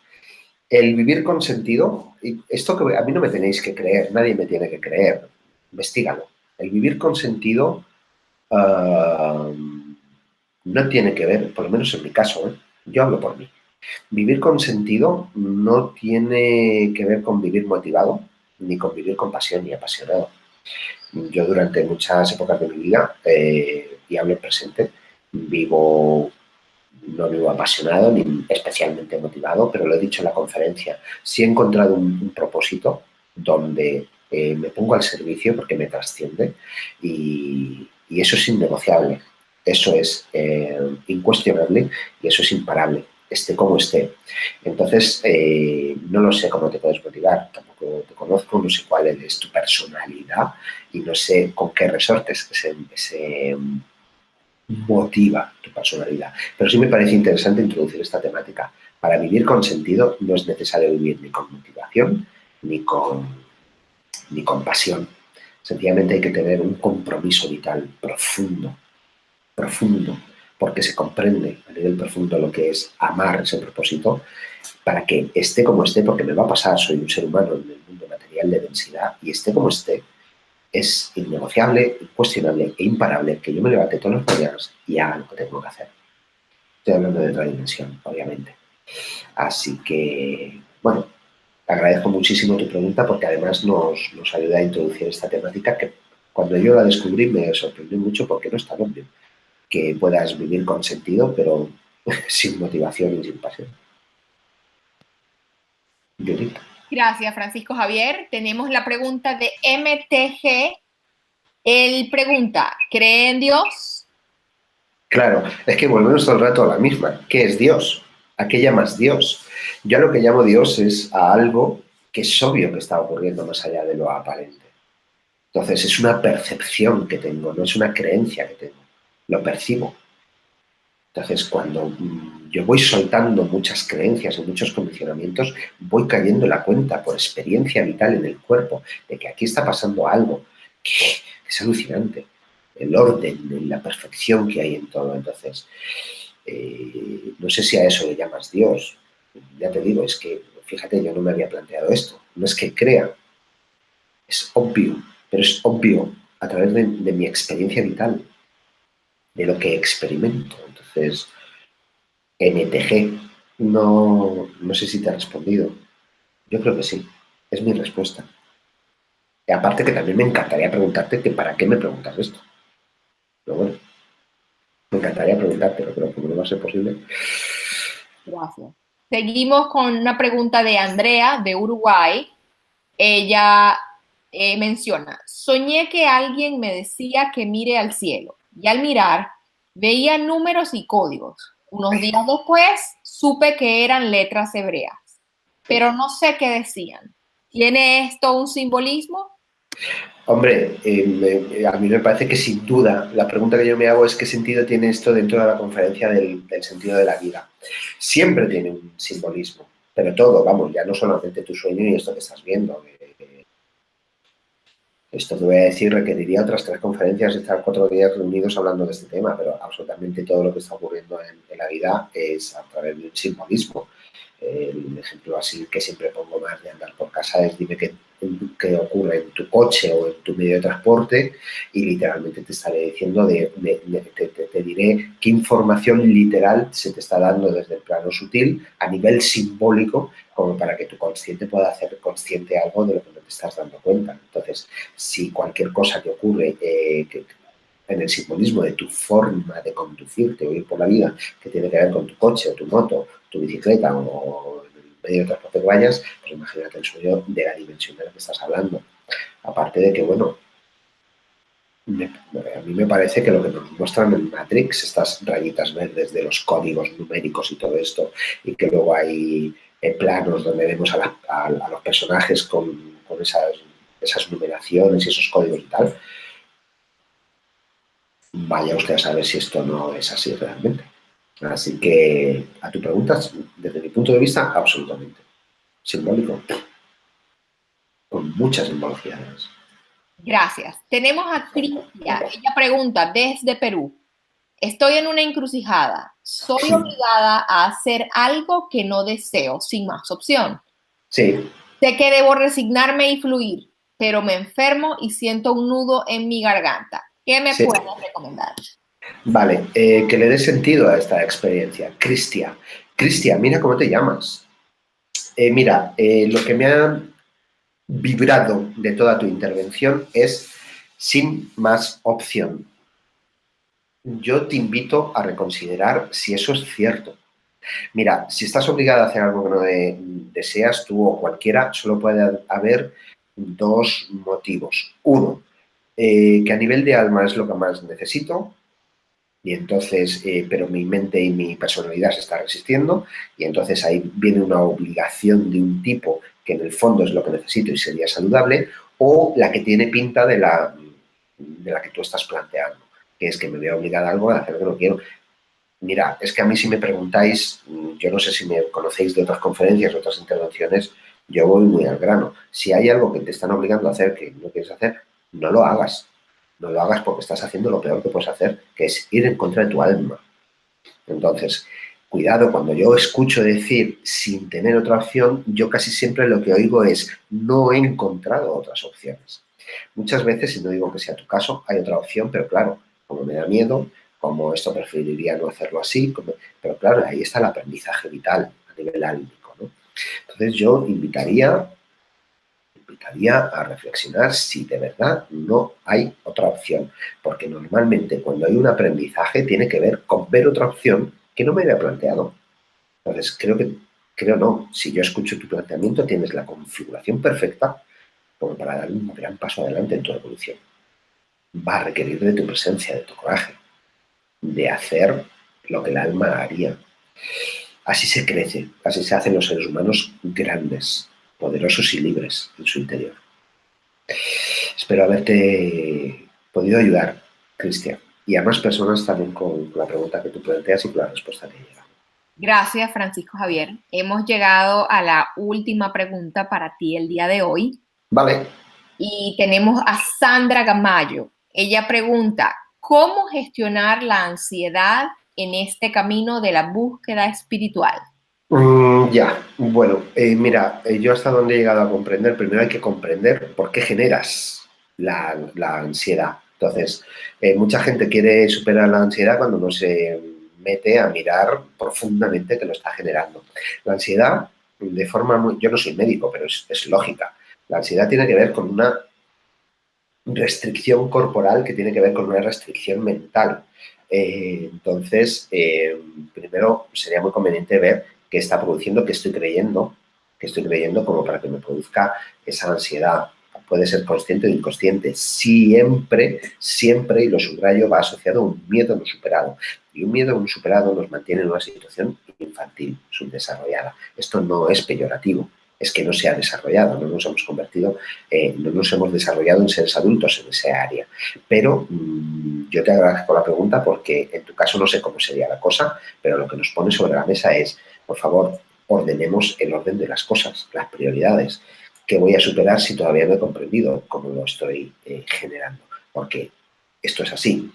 El vivir con sentido, y esto que a mí no me tenéis que creer, nadie me tiene que creer, investígalo. El vivir con sentido no tiene que ver, por lo menos en mi caso, yo hablo por mí. Vivir con sentido no tiene que ver con vivir motivado, ni con vivir con pasión ni apasionado. Yo durante muchas épocas de mi vida, y hablo en presente, no vivo apasionado ni especialmente motivado, pero lo he dicho en la conferencia, sí he encontrado un propósito donde me pongo al servicio porque me trasciende y eso es innegociable, eso es incuestionable y eso es imparable, esté como esté. Entonces, no lo sé cómo te puedes motivar, tampoco te conozco, no sé cuál es tu personalidad y no sé con qué resortes ese motiva tu personalidad. Pero sí me parece interesante introducir esta temática. Para vivir con sentido no es necesario vivir ni con motivación ni con pasión. Sencillamente hay que tener un compromiso vital profundo, porque se comprende a nivel profundo lo que es amar ese propósito para que esté como esté, porque me va a pasar, soy un ser humano en el mundo material de densidad y esté como esté, es innegociable, incuestionable e imparable que yo me levante todos los mañanas y haga lo que tengo que hacer. Estoy hablando de otra dimensión, obviamente. Así que, bueno, agradezco muchísimo tu pregunta porque además nos ayuda a introducir esta temática que cuando yo la descubrí me sorprendió mucho porque no es tan obvio que puedas vivir con sentido, pero sin motivación y sin pasión. Judith. Gracias, Francisco Javier. Tenemos la pregunta de MTG Él pregunta, ¿cree en Dios? Claro, es que volvemos todo el rato a la misma. ¿Qué es Dios? ¿A qué llamas Dios? Yo a lo que llamo Dios es a algo que es obvio que está ocurriendo más allá de lo aparente. Entonces, es una percepción que tengo, no es una creencia que tengo. Lo percibo. Entonces, cuando yo voy soltando muchas creencias y muchos condicionamientos, voy cayendo en la cuenta por experiencia vital en el cuerpo de que aquí está pasando algo que es alucinante. El orden, la perfección que hay en todo. Entonces, no sé si a eso le llamas Dios. Ya te digo, es que, fíjate, yo no me había planteado esto. No es que crea, es obvio, pero es obvio a través de mi experiencia vital, de lo que experimento. Entonces, NTG, no sé si te ha respondido. Yo creo que sí, es mi respuesta. Y aparte que también me encantaría preguntarte que para qué me preguntas esto. Pero bueno, me encantaría preguntarte, pero como no va a ser posible. Gracias. Seguimos con una pregunta de Andrea, de Uruguay. Ella menciona, soñé que alguien me decía que mire al cielo y al mirar veía números y códigos. Unos días después supe que eran letras hebreas, pero no sé qué decían. ¿Tiene esto un simbolismo? Hombre, a mí me parece que sin duda la pregunta que yo me hago es qué sentido tiene esto dentro de la conferencia del sentido de la vida. Siempre tiene un simbolismo, pero todo, vamos, ya no solamente tu sueño y esto que estás viendo. Esto que voy a decir requeriría otras 3 conferencias y estar 4 días reunidos hablando de este tema, pero absolutamente todo lo que está ocurriendo en la vida es a través de un simbolismo. El ejemplo así que siempre pongo más de andar por casa es dime qué ocurre en tu coche o en tu medio de transporte y literalmente te estaré diciendo, te diré qué información literal se te está dando desde el plano sutil a nivel simbólico como para que tu consciente pueda hacer consciente algo de lo que no te estás dando cuenta. Entonces, si cualquier cosa que ocurre en el simbolismo de tu forma de conducirte o ir por la vida, que tiene que ver con tu coche o tu moto, tu bicicleta o el medio de transporte que vayas, pues imagínate el sueño de la dimensión de la que estás hablando. Aparte de que, bueno, a mí me parece que lo que nos muestran en Matrix, estas rayitas verdes de los códigos numéricos y todo esto, y que luego hay planos donde vemos a los personajes con esas numeraciones y esos códigos y tal, vaya usted a saber si esto no es así realmente. Así que a tu pregunta, desde mi punto de vista, absolutamente. Simbólico, con muchas simbologías. Gracias. Tenemos a Cristian. Ella pregunta desde Perú. Estoy en una encrucijada. Soy Sí, obligada a hacer algo que no deseo, sin más opción. sí, Sé que debo resignarme y fluir, pero me enfermo y siento un nudo en mi garganta. ¿Qué me sí. puedes recomendar? Vale, que le dé sentido a esta experiencia. Cristian. Cristian, mira cómo te llamas. Mira, lo que me ha vibrado de toda tu intervención es sin más opción. Yo te invito a reconsiderar si eso es cierto. Mira, si estás obligada a hacer algo que no deseas tú o cualquiera, solo puede haber 2 motivos. Uno, que a nivel de alma es lo que más necesito y entonces, pero mi mente y mi personalidad se está resistiendo y entonces ahí viene una obligación de un tipo que en el fondo es lo que necesito y sería saludable, o la que tiene pinta de la que tú estás planteando, que es que me veo obligada a algo a hacer lo que no quiero. Mira, es que a mí si me preguntáis, yo no sé si me conocéis de otras conferencias, de otras intervenciones, yo voy muy al grano. Si hay algo que te están obligando a hacer que no quieres hacer, no lo hagas. No lo hagas porque estás haciendo lo peor que puedes hacer, que es ir en contra de tu alma. Entonces, cuidado, cuando yo escucho decir sin tener otra opción, yo casi siempre lo que oigo es no he encontrado otras opciones. Muchas veces, y no digo que sea tu caso, hay otra opción, pero claro, como me da miedo, como esto preferiría no hacerlo así, pero claro, ahí está el aprendizaje vital a nivel álmico, ¿no? Entonces yo invitaría a reflexionar si de verdad no hay otra opción, porque normalmente cuando hay un aprendizaje tiene que ver con ver otra opción que no me había planteado. Entonces creo no, si yo escucho tu planteamiento tienes la configuración perfecta como para dar un gran paso adelante en tu evolución. va a requerir de tu presencia, de tu coraje, de hacer lo que el alma haría. Así se crece, así se hacen los seres humanos grandes, poderosos y libres en su interior. Espero haberte podido ayudar, Cristian, y a más personas también con la pregunta que tú planteas y con la respuesta que llega. Gracias, Francisco Javier. Hemos llegado a la última pregunta para ti el día de hoy. Vale. Y tenemos a Sandra Gamayo. Ella pregunta, ¿cómo gestionar la ansiedad en este camino de la búsqueda espiritual? Ya, bueno, mira, yo hasta donde he llegado a comprender, primero hay que comprender por qué generas la ansiedad. Entonces, mucha gente quiere superar la ansiedad cuando no se mete a mirar profundamente qué lo está generando. La ansiedad, de forma muy, yo no soy médico, pero es lógica. La ansiedad tiene que ver con una restricción corporal que tiene que ver con una restricción mental. Entonces, primero sería muy conveniente ver qué está produciendo, qué estoy creyendo como para que me produzca esa ansiedad. Puede ser consciente o inconsciente. Siempre, siempre, y lo subrayo, va asociado a un miedo no superado. Y un miedo no superado nos mantiene en una situación infantil, subdesarrollada. Esto no es peyorativo, es que no se ha desarrollado, no nos hemos convertido, no nos hemos desarrollado en seres adultos en esa área. Pero yo te agradezco la pregunta porque en tu caso no sé cómo sería la cosa, pero lo que nos pone sobre la mesa es, por favor, ordenemos el orden de las cosas, las prioridades. ¿Qué voy a superar si todavía no he comprendido cómo lo estoy generando? Porque esto es así.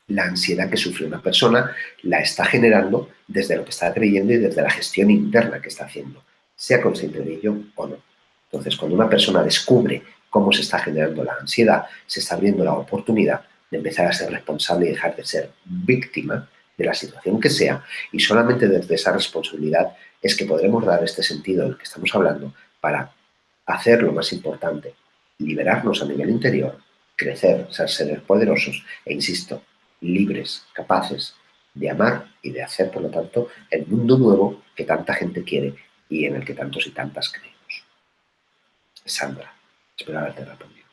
La ansiedad que sufre una persona la está generando desde lo que está creyendo y desde la gestión interna que está haciendo, sea consciente de ello o no. Entonces, cuando una persona descubre cómo se está generando la ansiedad, se está abriendo la oportunidad de empezar a ser responsable y dejar de ser víctima de la situación que sea, y solamente desde esa responsabilidad es que podremos dar este sentido del que estamos hablando para hacer lo más importante, liberarnos a nivel interior, crecer, ser seres poderosos e, insisto, libres, capaces de amar y de hacer, por lo tanto, el mundo nuevo que tanta gente quiere y en el que tantos y tantas creemos. Sandra, espero haberte respondido.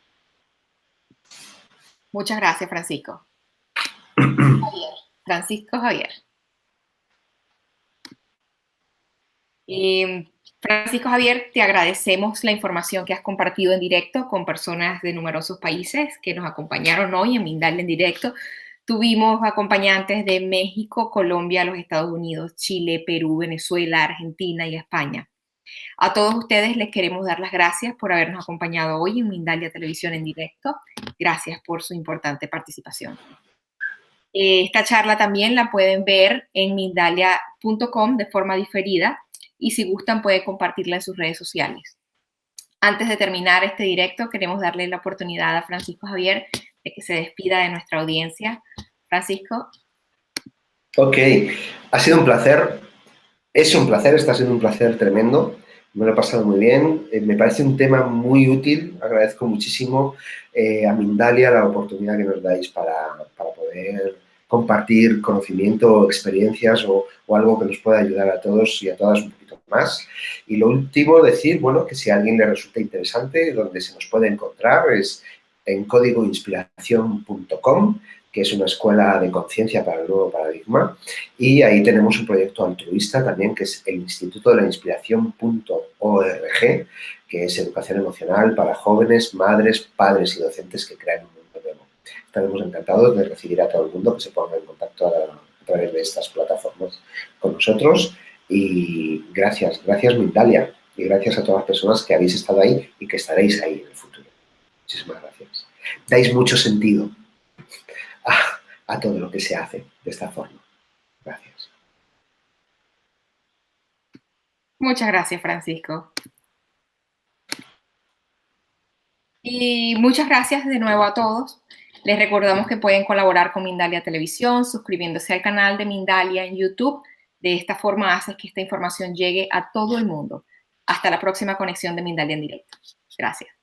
Muchas gracias, Francisco. Javier. Francisco Javier. Francisco Javier, te agradecemos la información que has compartido en directo con personas de numerosos países que nos acompañaron hoy en Mindalia en directo. Tuvimos acompañantes de México, Colombia, los Estados Unidos, Chile, Perú, Venezuela, Argentina y España. A todos ustedes les queremos dar las gracias por habernos acompañado hoy en Mindalia Televisión en directo. Gracias por su importante participación. Esta charla también la pueden ver en mindalia.com de forma diferida y si gustan pueden compartirla en sus redes sociales. Antes de terminar este directo, queremos darle la oportunidad a Francisco Javier de que se despida de nuestra audiencia. Francisco. Ok, ha sido un placer. Es un placer, está siendo un placer tremendo. Me lo he pasado muy bien. Me parece un tema muy útil. Agradezco muchísimo a Mindalia la oportunidad que nos dais para poder compartir conocimiento, experiencias o algo que nos pueda ayudar a todos y a todas un poquito más. Y lo último, decir, bueno, que si a alguien le resulta interesante, donde se nos puede encontrar es en códigoinspiración.com, que es una escuela de conciencia para el nuevo paradigma, y ahí tenemos un proyecto altruista también, que es el Instituto de la Inspiración.org, que es educación emocional para jóvenes, madres, padres y docentes que crean un mundo nuevo. Estaremos encantados de recibir a todo el mundo que se ponga en contacto a través de estas plataformas con nosotros, y gracias Mindalia, y gracias a todas las personas que habéis estado ahí y que estaréis ahí en el futuro. Muchísimas gracias. Dais mucho sentido a todo lo que se hace de esta forma. Gracias. Muchas gracias, Francisco. Y muchas gracias de nuevo a todos. Les recordamos que pueden colaborar con Mindalia Televisión, suscribiéndose al canal de Mindalia en YouTube. De esta forma haces que esta información llegue a todo el mundo. Hasta la próxima conexión de Mindalia en directo. Gracias.